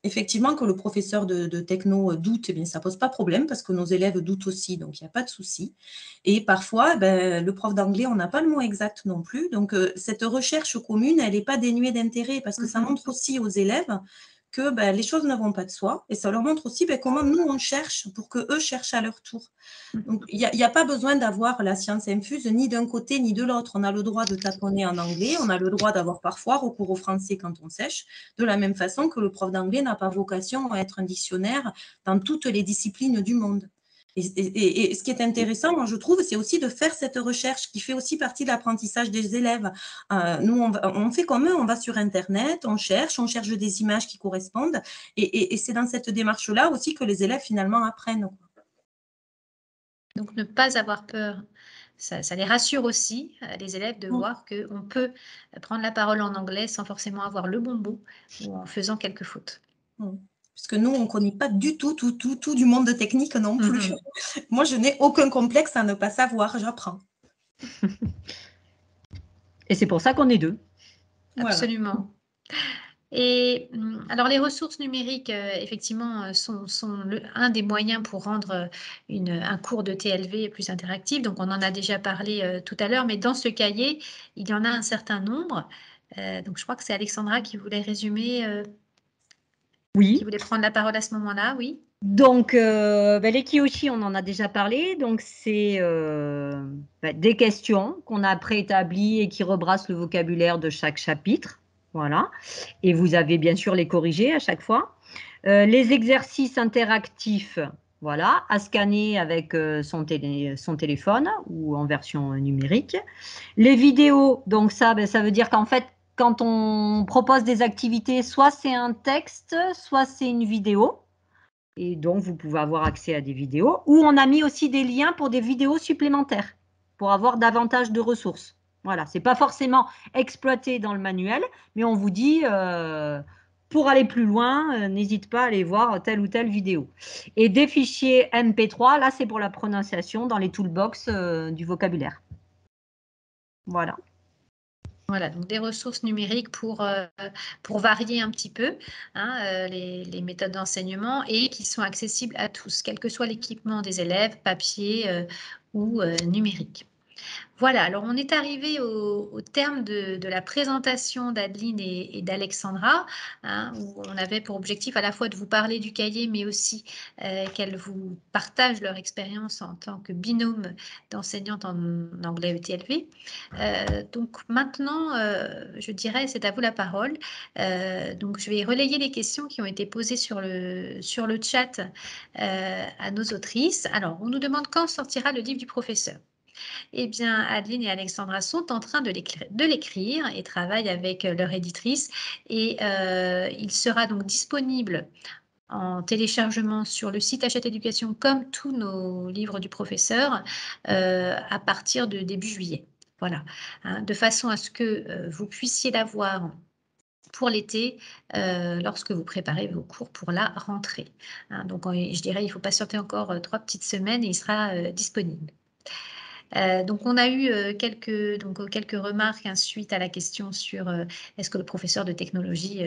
[SPEAKER 3] Effectivement, que le professeur de techno doute, eh bien, ça ne pose pas problème parce que nos élèves doutent aussi, donc il n'y a pas de souci. Et parfois, le prof d'anglais, on n'a pas le mot exact non plus. Donc, cette recherche commune, elle n'est pas dénuée d'intérêt parce que ça montre aussi aux élèves que les choses ne vont pas de soi et ça leur montre aussi comment nous, on cherche pour qu'eux cherchent à leur tour. Donc, il n'y a pas besoin d'avoir la science infuse ni d'un côté ni de l'autre. On a le droit de tâtonner en anglais, on a le droit d'avoir parfois recours au français quand on sèche, de la même façon que le prof d'anglais n'a pas vocation à être un dictionnaire dans toutes les disciplines du monde. Et ce qui est intéressant, moi, je trouve, c'est aussi de faire cette recherche qui fait aussi partie de l'apprentissage des élèves. Nous, on fait comme eux, on va sur Internet, on cherche des images qui correspondent. Et c'est dans cette démarche-là aussi que les élèves, finalement, apprennent.
[SPEAKER 1] Donc, ne pas avoir peur. Ça les rassure aussi, les élèves, de voir qu'on peut prendre la parole en anglais sans forcément avoir le bon mot ou en faisant quelques fautes.
[SPEAKER 3] Parce que nous, on ne connaît pas du tout du monde technique non plus. Moi, je n'ai aucun complexe à ne pas savoir, j'apprends.
[SPEAKER 4] Et c'est pour ça qu'on est deux.
[SPEAKER 1] Absolument. Et alors, les ressources numériques, effectivement, sont un des moyens pour rendre un cours de TLV plus interactif. Donc, on en a déjà parlé tout à l'heure, mais dans ce cahier, il y en a un certain nombre. Donc, je crois que c'est Alexandra qui voulait résumer.
[SPEAKER 4] Oui.
[SPEAKER 1] Qui voulait prendre la parole à ce moment-là, oui.
[SPEAKER 4] Donc, les Kiyoshi, on en a déjà parlé. Donc, c'est des questions qu'on a préétablies et qui rebrassent le vocabulaire de chaque chapitre. Voilà. Et vous avez bien sûr les corrigés à chaque fois. Les exercices interactifs, voilà, à scanner avec son téléphone ou en version numérique. Les vidéos, donc ça veut dire qu'en fait, quand on propose des activités, soit c'est un texte, soit c'est une vidéo. Et donc, vous pouvez avoir accès à des vidéos. Ou on a mis aussi des liens pour des vidéos supplémentaires, pour avoir davantage de ressources. Voilà, ce n'est pas forcément exploité dans le manuel, mais on vous dit, pour aller plus loin, n'hésite pas à aller voir telle ou telle vidéo. Et des fichiers MP3, là, c'est pour la prononciation dans les toolbox du vocabulaire. Voilà.
[SPEAKER 1] Voilà, donc des ressources numériques pour varier un petit peu les méthodes d'enseignement et qui sont accessibles à tous, quel que soit l'équipement des élèves, papier ou numérique. Voilà, alors on est arrivé au terme de la présentation d'Adeline et d'Alexandra, où on avait pour objectif à la fois de vous parler du cahier, mais aussi qu'elles vous partagent leur expérience en tant que binôme d'enseignante en anglais ETLV. Donc maintenant, je dirais, c'est à vous la parole. Donc je vais relayer les questions qui ont été posées sur le chat à nos autrices. Alors, on nous demande quand sortira le livre du professeur. Eh bien, Adeline et Alexandra sont en train de l'écrire et travaillent avec leur éditrice. Et il sera donc disponible en téléchargement sur le site Hachette Éducation, comme tous nos livres du professeur, à partir de début juillet. Voilà, de façon à ce que vous puissiez l'avoir pour l'été, lorsque vous préparez vos cours pour la rentrée. Donc, je dirais, il ne faut patienter encore 3 petites semaines et il sera disponible. Donc, on a eu quelques remarques suite à la question sur est-ce que le professeur de technologie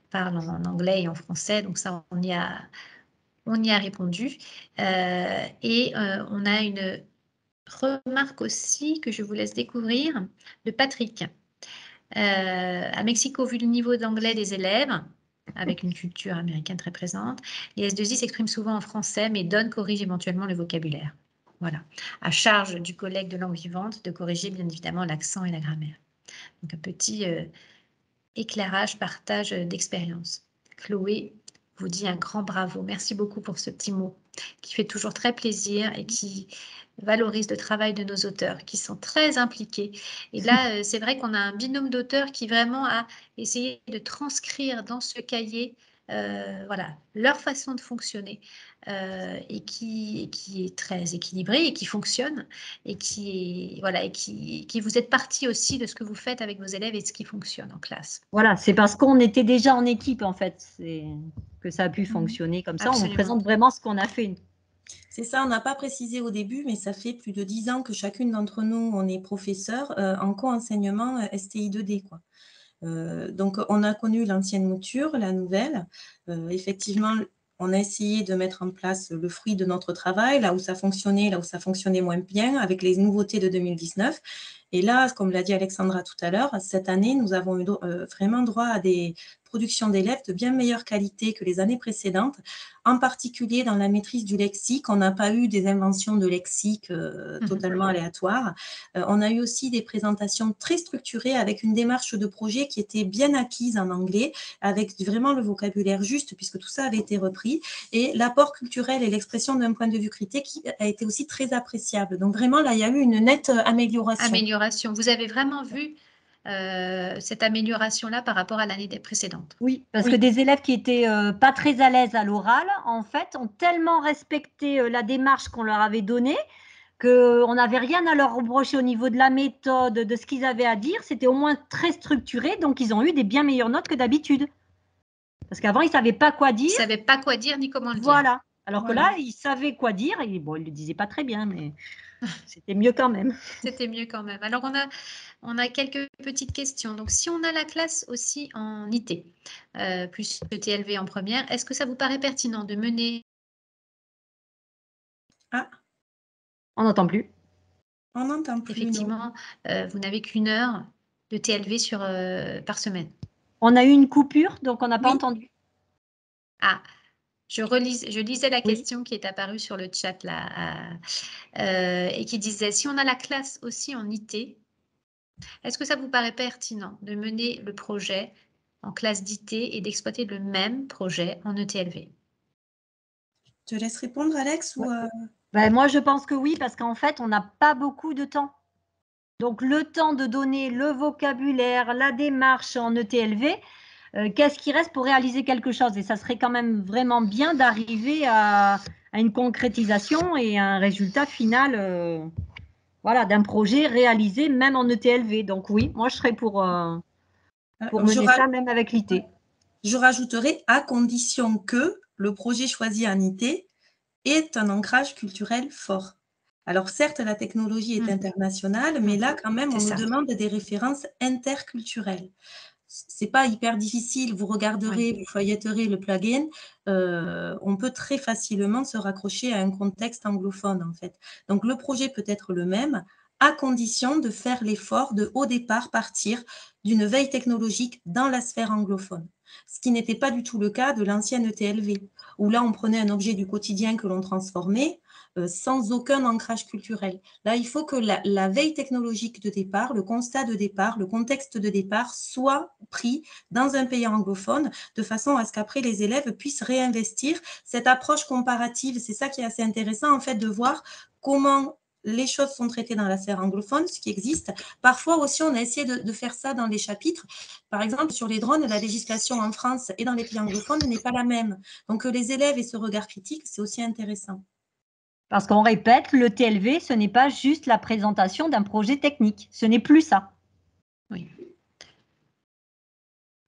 [SPEAKER 1] parle en anglais et en français. Donc, ça, on y a répondu. Et on a une remarque aussi que je vous laisse découvrir de Patrick. À Mexico, vu le niveau d'anglais des élèves, avec une culture américaine très présente, les S2I s'expriment souvent en français, mais donnent, corrigent éventuellement le vocabulaire. Voilà. À charge du collègue de langue vivante de corriger bien évidemment l'accent et la grammaire. Donc un petit éclairage, partage d'expérience. Chloé vous dit un grand bravo. Merci beaucoup pour ce petit mot qui fait toujours très plaisir et qui valorise le travail de nos auteurs qui sont très impliqués. Et là, c'est vrai qu'on a un binôme d'auteurs qui vraiment a essayé de transcrire dans ce cahier voilà, leur façon de fonctionner et qui est très équilibrée et qui fonctionne et qui vous êtes partie aussi de ce que vous faites avec vos élèves et de ce qui fonctionne en classe.
[SPEAKER 4] Voilà, c'est parce qu'on était déjà en équipe, en fait, que ça a pu fonctionner comme ça.
[SPEAKER 1] Absolument.
[SPEAKER 4] On vous présente vraiment ce qu'on a fait.
[SPEAKER 3] C'est ça, on n'a pas précisé au début, mais ça fait plus de 10 ans que chacune d'entre nous, on est professeur en co-enseignement STI 2D, quoi. Donc, on a connu l'ancienne mouture, la nouvelle. Effectivement, on a essayé de mettre en place le fruit de notre travail, là où ça fonctionnait moins bien, avec les nouveautés de 2019. Et là, comme l'a dit Alexandra tout à l'heure, cette année, nous avons eu vraiment droit à des productions d'élèves de bien meilleure qualité que les années précédentes, en particulier dans la maîtrise du lexique. On n'a pas eu des inventions de lexique totalement aléatoires. On a eu aussi des présentations très structurées avec une démarche de projet qui était bien acquise en anglais, avec vraiment le vocabulaire juste, puisque tout ça avait été repris. Et l'apport culturel et l'expression d'un point de vue critique a été aussi très appréciable. Donc vraiment, là, il y a eu une nette amélioration.
[SPEAKER 1] Vous avez vraiment vu cette amélioration-là par rapport à l'année précédente?
[SPEAKER 4] Oui, parce que des élèves qui étaient pas très à l'aise à l'oral, en fait, ont tellement respecté la démarche qu'on leur avait donnée qu'on n'avait rien à leur reprocher au niveau de la méthode, de ce qu'ils avaient à dire. C'était au moins très structuré, donc ils ont eu des bien meilleures notes que d'habitude. Parce qu'avant, ils ne savaient pas quoi dire.
[SPEAKER 1] Ils ne savaient pas quoi dire ni comment le dire.
[SPEAKER 4] Voilà. Alors que là, ils savaient quoi dire. Et bon, ils ne le disaient pas très bien, mais c'était mieux quand même.
[SPEAKER 1] C'était mieux quand même. Alors, on a quelques petites questions. Donc, si on a la classe aussi en IT, plus le TLV en première, est-ce que ça vous paraît pertinent de mener…
[SPEAKER 3] Ah,
[SPEAKER 4] on n'entend plus.
[SPEAKER 3] On n'entend plus.
[SPEAKER 1] Effectivement, vous n'avez qu'une heure de TLV par semaine.
[SPEAKER 4] On a eu une coupure, donc on n'a pas entendu.
[SPEAKER 1] Ah, je lisais la question qui est apparue sur le chat là, et qui disait, si on a la classe aussi en IT, est-ce que ça vous paraît pertinent de mener le projet en classe d'IT et d'exploiter le même projet en ETLV?
[SPEAKER 3] Je te laisse répondre, Alex, ou
[SPEAKER 4] Ben, moi, je pense que oui, parce qu'en fait, on n'a pas beaucoup de temps. Donc, le temps de donner le vocabulaire, la démarche en ETLV, qu'est-ce qui reste pour réaliser quelque chose? Et ça serait quand même vraiment bien d'arriver à une concrétisation et un résultat final voilà, d'un projet réalisé même en ETLV. Donc oui, moi je serais pour mener ça même avec l'IT.
[SPEAKER 3] Je rajouterai à condition que le projet choisi en IT ait un ancrage culturel fort. Alors certes, la technologie est internationale, mais là quand même, on nous demande des références interculturelles. C'est pas hyper difficile, vous regarderez, vous feuilletterez le plugin, on peut très facilement se raccrocher à un contexte anglophone en fait. Donc le projet peut être le même, à condition de faire l'effort de au départ partir d'une veille technologique dans la sphère anglophone. Ce qui n'était pas du tout le cas de l'ancienne ETLV, où là on prenait un objet du quotidien que l'on transformait, sans aucun ancrage culturel. Là, il faut que la veille technologique de départ, le constat de départ, le contexte de départ soit pris dans un pays anglophone de façon à ce qu'après les élèves puissent réinvestir cette approche comparative. C'est ça qui est assez intéressant en fait de voir comment les choses sont traitées dans la sphère anglophone, ce qui existe. Parfois aussi, on a essayé de faire ça dans les chapitres. Par exemple, sur les drones, la législation en France et dans les pays anglophones n'est pas la même. Donc, que les élèves aient ce regard critique, c'est aussi intéressant.
[SPEAKER 4] Parce qu'on répète, le TLV, ce n'est pas juste la présentation d'un projet technique. Ce n'est plus ça.
[SPEAKER 1] Oui.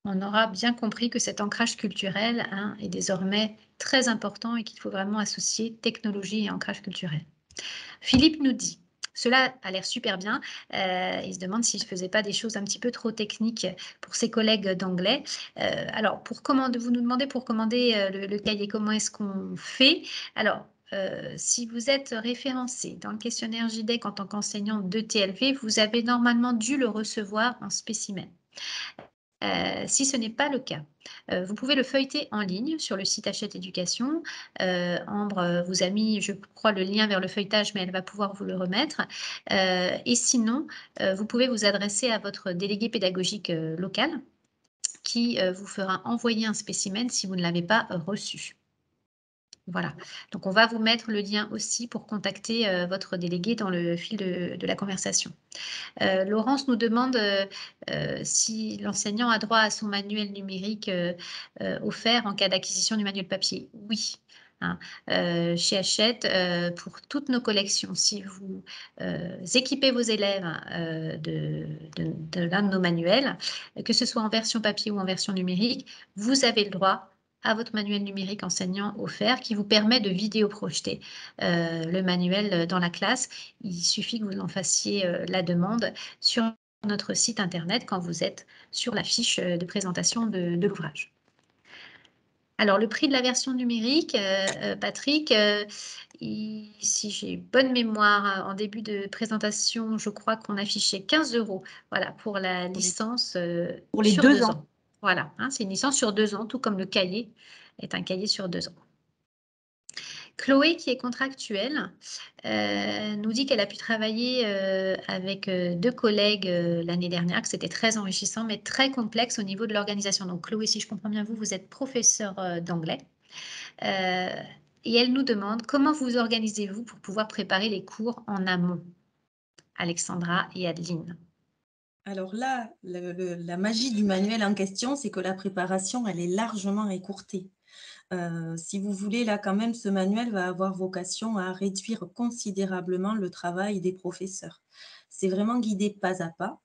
[SPEAKER 1] On aura bien compris que cet ancrage culturel est désormais très important et qu'il faut vraiment associer technologie et ancrage culturel. Philippe nous dit, cela a l'air super bien. Il se demande s'il ne faisait pas des choses un petit peu trop techniques pour ses collègues d'anglais. Alors, vous nous demandez pour commander le cahier, comment est-ce qu'on fait? Alors, si vous êtes référencé dans le questionnaire JDEC en tant qu'enseignant de TLV, vous avez normalement dû le recevoir en spécimen. Si ce n'est pas le cas, vous pouvez le feuilleter en ligne sur le site Hachette Éducation. Ambre vous a mis, je crois, le lien vers le feuilletage, mais elle va pouvoir vous le remettre. Et sinon, vous pouvez vous adresser à votre délégué pédagogique local qui vous fera envoyer un spécimen si vous ne l'avez pas reçu. Voilà, donc on va vous mettre le lien aussi pour contacter votre délégué dans le fil de la conversation. Laurence nous demande si l'enseignant a droit à son manuel numérique offert en cas d'acquisition du manuel papier. Oui. Chez Hachette, pour toutes nos collections, si vous équipez vos élèves de l'un de nos manuels, que ce soit en version papier ou en version numérique, vous avez le droit à votre manuel numérique enseignant offert qui vous permet de vidéo-projeter le manuel dans la classe. Il suffit que vous en fassiez la demande sur notre site internet quand vous êtes sur la fiche de présentation de l'ouvrage. Alors, le prix de la version numérique, Patrick, si j'ai bonne mémoire, en début de présentation, je crois qu'on affichait 15 € voilà, pour la licence
[SPEAKER 4] pour les
[SPEAKER 1] sur
[SPEAKER 4] 2 ans.
[SPEAKER 1] Voilà, c'est une licence sur 2 ans, tout comme le cahier est un cahier sur 2 ans. Chloé, qui est contractuelle, nous dit qu'elle a pu travailler avec 2 collègues l'année dernière, que c'était très enrichissant, mais très complexe au niveau de l'organisation. Donc, Chloé, si je comprends bien, vous êtes professeur d'anglais. Et elle nous demande comment vous organisez-vous pour pouvoir préparer les cours en amont, Alexandra et Adeline.
[SPEAKER 3] Alors là, la magie du manuel en question, c'est que la préparation, elle est largement écourtée. Si vous voulez, là, quand même, ce manuel va avoir vocation à réduire considérablement le travail des professeurs. C'est vraiment guidé pas à pas.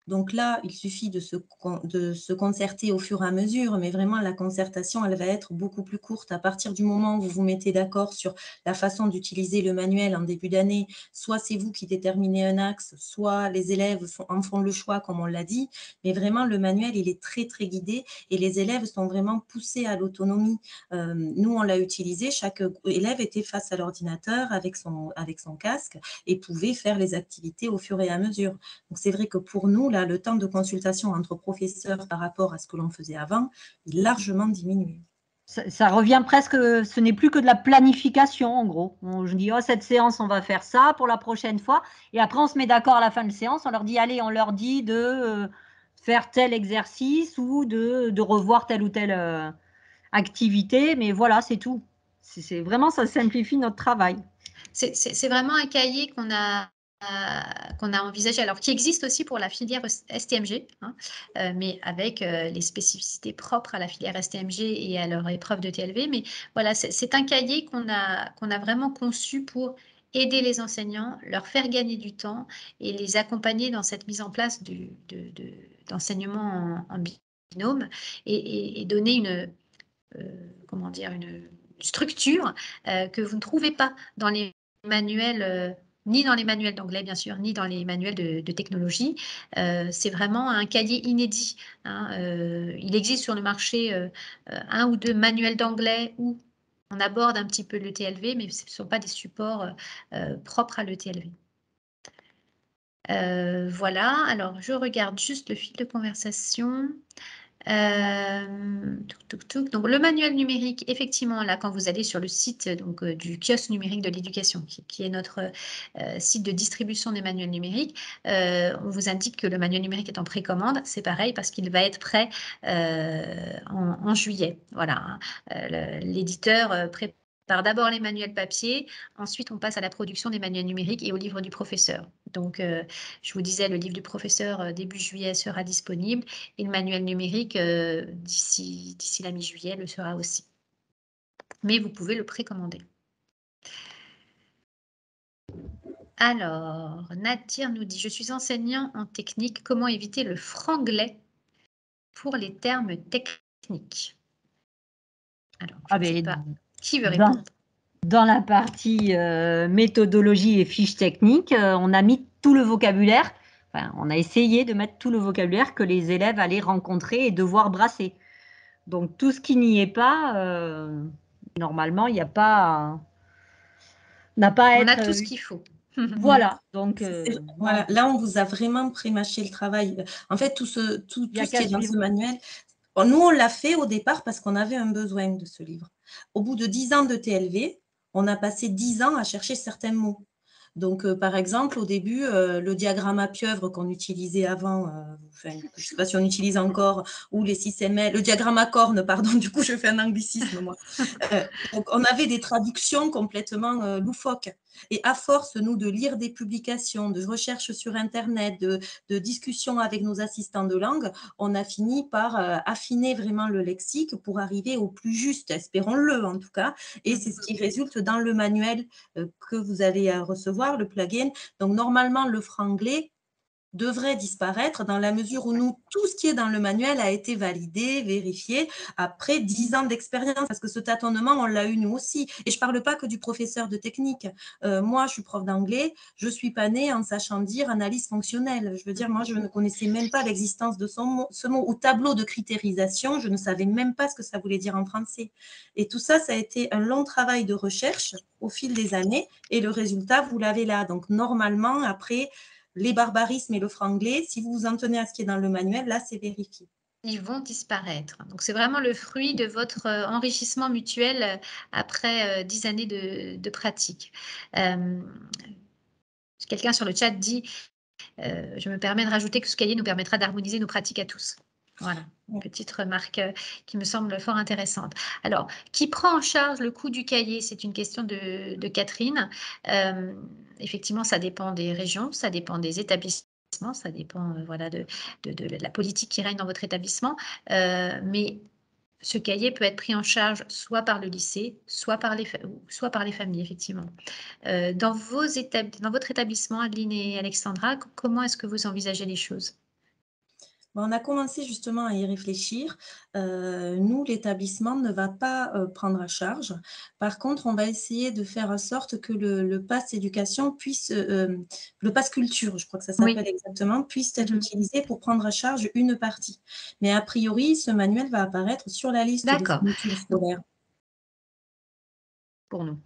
[SPEAKER 3] Donc là, il suffit de se concerter au fur et à mesure, mais vraiment la concertation, elle va être beaucoup plus courte. À partir du moment où vous vous mettez d'accord sur la façon d'utiliser le manuel en début d'année, soit c'est vous qui déterminez un axe, soit les élèves en font le choix, comme on l'a dit, mais vraiment le manuel, il est très, très guidé et les élèves sont vraiment poussés à l'autonomie. Nous, on l'a utilisé, chaque élève était face à l'ordinateur avec son casque et pouvait faire les activités au fur et à mesure. Donc c'est vrai que pour nous, là, le temps de consultation entre professeurs par rapport à ce que l'on faisait avant est largement diminué.
[SPEAKER 4] Ça revient presque, ce n'est plus que de la planification en gros. Je dis, oh, cette séance, on va faire ça pour la prochaine fois. Et après, on se met d'accord à la fin de séance, on leur dit, allez, on leur dit de faire tel exercice ou de revoir telle ou telle activité. Mais voilà, c'est tout. C'est vraiment, ça simplifie notre travail.
[SPEAKER 1] C'est vraiment un cahier qu'on a envisagé, alors qui existe aussi pour la filière STMG, mais avec les spécificités propres à la filière STMG et à leur épreuve de TLV. Mais voilà, c'est un cahier qu'on a vraiment conçu pour aider les enseignants, leur faire gagner du temps et les accompagner dans cette mise en place d'enseignement en binôme et donner une structure que vous ne trouvez pas dans les manuels, ni dans les manuels d'anglais bien sûr, ni dans les manuels de technologie. C'est vraiment un cahier inédit, hein. Il existe sur le marché un ou deux manuels d'anglais où on aborde un petit peu l'ETLV, mais ce ne sont pas des supports propres à l'ETLV. Voilà, alors je regarde juste le fil de conversation. Donc le manuel numérique, effectivement, là, quand vous allez sur le site donc, du kiosque numérique de l'éducation, qui est notre site de distribution des manuels numériques, on vous indique que le manuel numérique est en précommande. C'est pareil parce qu'il va être prêt en juillet. Voilà, l'éditeur prépare d'abord les manuels papier, ensuite on passe à la production des manuels numériques et au livre du professeur. Donc, je vous disais, le livre du professeur début juillet sera disponible et le manuel numérique d'ici la mi-juillet le sera aussi. Mais vous pouvez le précommander. Alors, Nadir nous dit, je suis enseignant en technique, comment éviter le franglais pour les termes techniques? Alors, je ne sais pas qui veut répondre.
[SPEAKER 4] Dans la partie méthodologie et fiches techniques, on a mis tout le vocabulaire, enfin, on a essayé de mettre tout le vocabulaire que les élèves allaient rencontrer et devoir brasser. Donc, tout ce qui n'y est pas, normalement, il n'y a pas, n'a pas à être…
[SPEAKER 1] On a tout ce qu'il faut.
[SPEAKER 4] Voilà, donc…
[SPEAKER 3] voilà, là, on vous a vraiment prémâché le travail. En fait, tout ce qui est dans ce manuel, nous, on l'a fait au départ parce qu'on avait un besoin de ce livre. Au bout de 10 ans de TLV, on a passé 10 ans à chercher certains mots. Donc, par exemple, au début, le diagramme à pieuvre qu'on utilisait avant, je ne sais pas si on utilise encore, ou les 6ML, le diagramme à cornes, pardon, du coup, je fais un anglicisme, moi. Donc, on avait des traductions complètement loufoques. Et à force, nous, de lire des publications, de recherches sur Internet, de discussions avec nos assistants de langue, on a fini par affiner vraiment le lexique pour arriver au plus juste, espérons-le en tout cas. Et c'est ce qui résulte dans le manuel que vous allez recevoir, le plugin. Donc, normalement, le franglais devrait disparaître dans la mesure où nous, tout ce qui est dans le manuel a été validé, vérifié après 10 ans d'expérience, parce que ce tâtonnement, on l'a eu nous aussi. Et je ne parle pas que du professeur de technique. Moi, je suis prof d'anglais, je ne suis pas née en sachant dire analyse fonctionnelle. Je veux dire, moi, je ne connaissais même pas l'existence de ce mot. Ou tableau de critérisation, je ne savais même pas ce que ça voulait dire en français. Et tout ça, ça a été un long travail de recherche au fil des années, et le résultat, vous l'avez là. Donc, normalement, après les barbarismes et le franglais, si vous vous en tenez à ce qui est dans le manuel, là, c'est vérifié.
[SPEAKER 1] Ils vont disparaître. Donc, c'est vraiment le fruit de votre enrichissement mutuel après 10 années de pratique. Quelqu'un sur le chat dit je me permets de rajouter que ce cahier nous permettra d'harmoniser nos pratiques à tous. Voilà, une petite remarque qui me semble fort intéressante. Alors, qui prend en charge le coût du cahier? C'est une question de Catherine. Effectivement, ça dépend des régions, ça dépend des établissements, ça dépend voilà, de la politique qui règne dans votre établissement. Mais ce cahier peut être pris en charge soit par le lycée, soit par les familles, effectivement. Dans votre établissement, Adeline et Alexandra, comment est-ce que vous envisagez les choses?
[SPEAKER 3] On a commencé justement à y réfléchir. Nous, l'établissement ne va pas prendre à charge. Par contre, on va essayer de faire en sorte que le pass éducation puisse, le pass culture, je crois que ça s'appelle exactement, puisse être utilisé pour prendre à charge une partie. Mais a priori, ce manuel va apparaître sur la liste des fournitures scolaires.
[SPEAKER 1] Pour nous.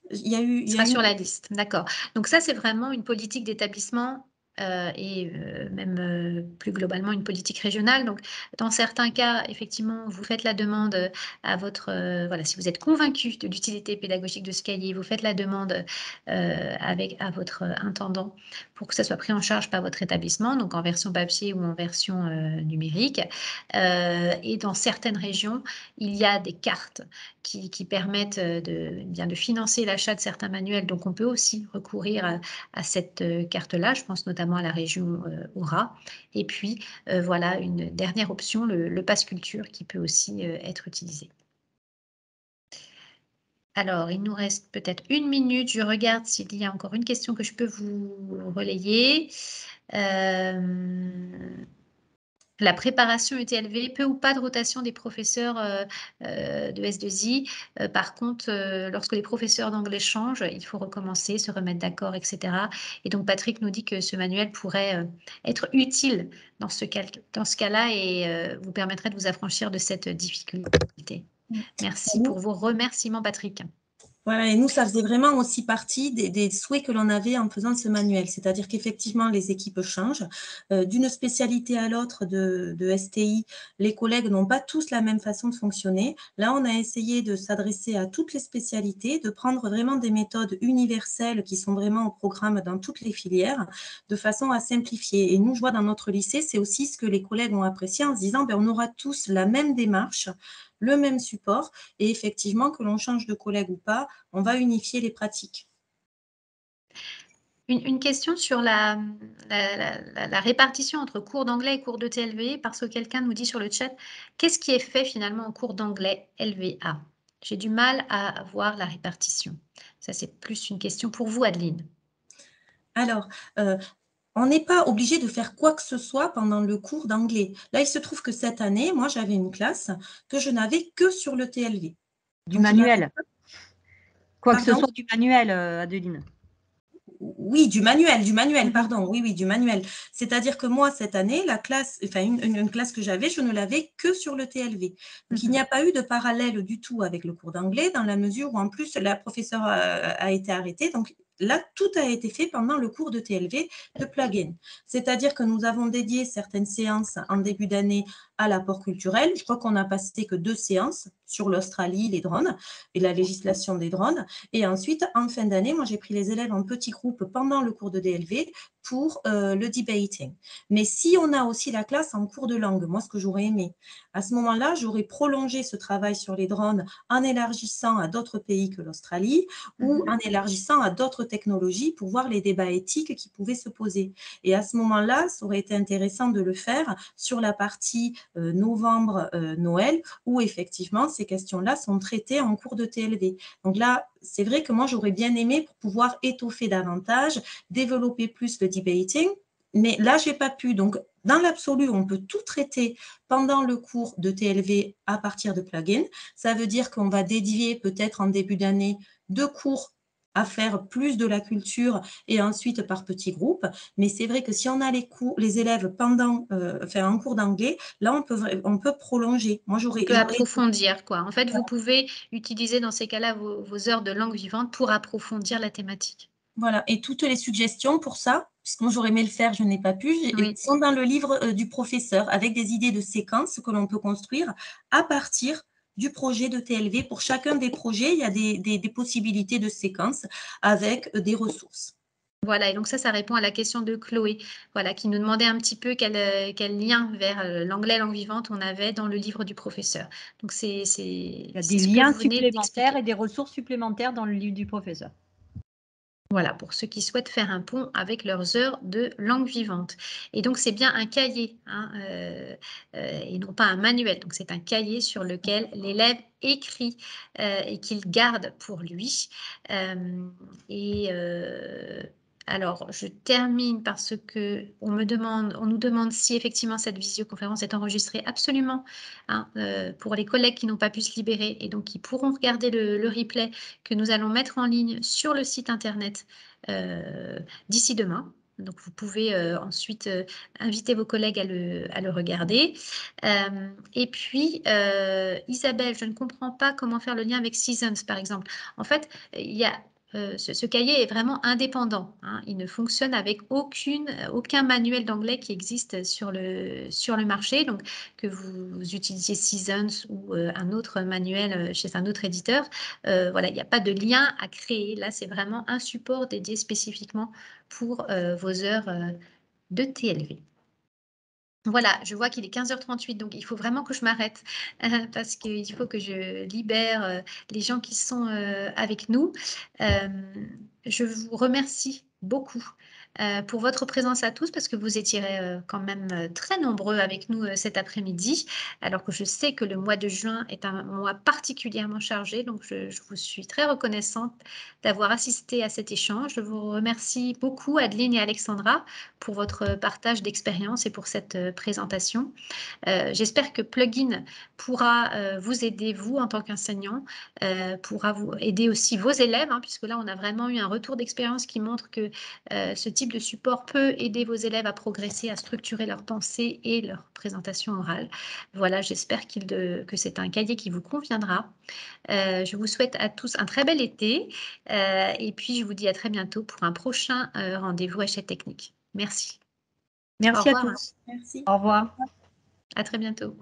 [SPEAKER 3] Il
[SPEAKER 1] sera sur la liste, d'accord. Donc ça, c'est vraiment une politique d'établissement et même plus globalement une politique régionale. Donc, dans certains cas, effectivement, vous faites la demande à votre… voilà, si vous êtes convaincu de l'utilité pédagogique de ce cahier, vous faites la demande à votre intendant pour que ça soit pris en charge par votre établissement, donc en version papier ou en version numérique. Et dans certaines régions, il y a des cartes qui permettent de financer l'achat de certains manuels. Donc, on peut aussi recourir à cette carte-là. Je pense notamment à la région Aura. Et puis, voilà, une dernière option, le pass culture, qui peut aussi être utilisé. Alors, il nous reste peut-être 1 minute. Je regarde s'il y a encore une question que je peux vous relayer. La préparation UTLV, peu ou pas de rotation des professeurs de S2I. Par contre, lorsque les professeurs d'anglais changent, il faut recommencer, se remettre d'accord, etc. Et donc, Patrick nous dit que ce manuel pourrait être utile dans ce cas-là et vous permettrait de vous affranchir de cette difficulté. Merci pour vos remerciements, Patrick.
[SPEAKER 3] Voilà, et nous, ça faisait vraiment aussi partie des souhaits que l'on avait en faisant ce manuel. C'est-à-dire qu'effectivement, les équipes changent. D'une spécialité à l'autre de STI, les collègues n'ont pas tous la même façon de fonctionner. Là, on a essayé de s'adresser à toutes les spécialités, de prendre vraiment des méthodes universelles qui sont vraiment au programme dans toutes les filières, de façon à simplifier. Et nous, je vois dans notre lycée, c'est aussi ce que les collègues ont apprécié en se disant, ben, on aura tous la même démarche, le même support, et effectivement, que l'on change de collègue ou pas, on va unifier les pratiques.
[SPEAKER 1] Une question sur la répartition entre cours d'anglais et cours de TLV, parce que quelqu'un nous dit sur le chat, qu'est-ce qui est fait finalement en cours d'anglais LVA? J'ai du mal à voir la répartition. Ça, c'est plus une question pour vous, Adeline.
[SPEAKER 3] Alors, on n'est pas obligé de faire quoi que ce soit pendant le cours d'anglais. Là, il se trouve que cette année, moi, j'avais une classe que je n'avais que sur le TLV.
[SPEAKER 4] Du manuel. Quoi que ce
[SPEAKER 3] Pardon ?
[SPEAKER 4] soit du manuel, Adeline.
[SPEAKER 3] Oui, du manuel, pardon. Oui, du manuel. C'est-à-dire que moi, cette année, la classe, enfin, une classe que j'avais, je ne l'avais que sur le TLV. Donc, il n'y a pas eu de parallèle du tout avec le cours d'anglais, dans la mesure où, en plus, la professeure a été arrêtée. Donc, là, tout a été fait pendant le cours de TLV de plugin. C'est-à-dire que nous avons dédié certaines séances en début d'année à l'apport culturel. Je crois qu'on n'a passé que 2 séances sur l'Australie, les drones et la législation des drones. Et ensuite, en fin d'année, moi, j'ai pris les élèves en petits groupes pendant le cours de DLV pour le debating. Mais si on a aussi la classe en cours de langue, moi, ce que j'aurais aimé, à ce moment-là, j'aurais prolongé ce travail sur les drones en élargissant à d'autres pays que l'Australie ou en élargissant à d'autres technologies pour voir les débats éthiques qui pouvaient se poser. Et à ce moment-là, ça aurait été intéressant de le faire sur la partie novembre-Noël, où effectivement, ces questions-là sont traitées en cours de TLV. Donc là, c'est vrai que moi, j'aurais bien aimé pour pouvoir étoffer davantage, développer plus le debating, mais là, je n'ai pas pu. Donc, dans l'absolu, on peut tout traiter pendant le cours de TLV à partir de plugin. Ça veut dire qu'on va dédier peut-être en début d'année 2 cours à faire plus de la culture et ensuite par petits groupes. Mais c'est vrai que si on a les élèves pendant, en cours d'anglais, là, on peut prolonger. Moi,
[SPEAKER 1] On peut approfondir, quoi. En fait, vous pouvez utiliser dans ces cas-là vos heures de langue vivante pour approfondir la thématique.
[SPEAKER 3] Voilà, et toutes les suggestions pour ça, puisque moi j'aurais aimé le faire, je n'ai pas pu, sont dans le livre du professeur, avec des idées de séquences que l'on peut construire à partir du projet de TLV. Pour chacun des projets, il y a des possibilités de séquences avec des ressources.
[SPEAKER 1] Voilà, et donc ça répond à la question de Chloé, voilà, qui nous demandait un petit peu quel lien vers l'anglais langue vivante on avait dans le livre du professeur. Donc il
[SPEAKER 4] y a des liens supplémentaires et des ressources supplémentaires dans le livre du professeur.
[SPEAKER 1] Voilà, pour ceux qui souhaitent faire un pont avec leurs heures de langue vivante. Et donc, c'est bien un cahier hein, et non pas un manuel. Donc, c'est un cahier sur lequel l'élève écrit et qu'il garde pour lui. Alors, je termine parce que on nous demande si effectivement cette visioconférence est enregistrée absolument hein, pour les collègues qui n'ont pas pu se libérer et donc qui pourront regarder le replay que nous allons mettre en ligne sur le site internet d'ici demain. Donc, vous pouvez ensuite inviter vos collègues à le regarder. Et puis, Isabelle, je ne comprends pas comment faire le lien avec Seasons, par exemple. En fait, il y a ce cahier est vraiment indépendant. Hein. Il ne fonctionne avec aucun manuel d'anglais qui existe sur le marché. Donc, que vous utilisiez Seasons ou un autre manuel chez un autre éditeur, voilà, il n'y a pas de lien à créer. Là, c'est vraiment un support dédié spécifiquement pour vos heures de TLV. Voilà, je vois qu'il est 15h38, donc il faut vraiment que je m'arrête parce qu'il faut que je libère les gens qui sont avec nous. je vous remercie beaucoup pour votre présence à tous, parce que vous étiez quand même très nombreux avec nous cet après-midi, alors que je sais que le mois de juin est un mois particulièrement chargé, donc je vous suis très reconnaissante d'avoir assisté à cet échange. Je vous remercie beaucoup, Adeline et Alexandra, pour votre partage d'expérience et pour cette présentation. J'espère que Plugin pourra vous aider, vous, en tant qu'enseignant, pourra vous aider aussi vos élèves, hein, puisque là, on a vraiment eu un retour d'expérience qui montre que ce type de support peut aider vos élèves à progresser, à structurer leur pensée et leur présentation orale. Voilà, j'espère que c'est un cahier qui vous conviendra. Je vous souhaite à tous un très bel été et puis je vous dis à très bientôt pour un prochain rendez-vous Hachette Technique. Merci.
[SPEAKER 4] Merci
[SPEAKER 1] Au
[SPEAKER 4] à
[SPEAKER 1] revoir.
[SPEAKER 4] tous.
[SPEAKER 3] Merci.
[SPEAKER 4] Au revoir.
[SPEAKER 1] À très bientôt.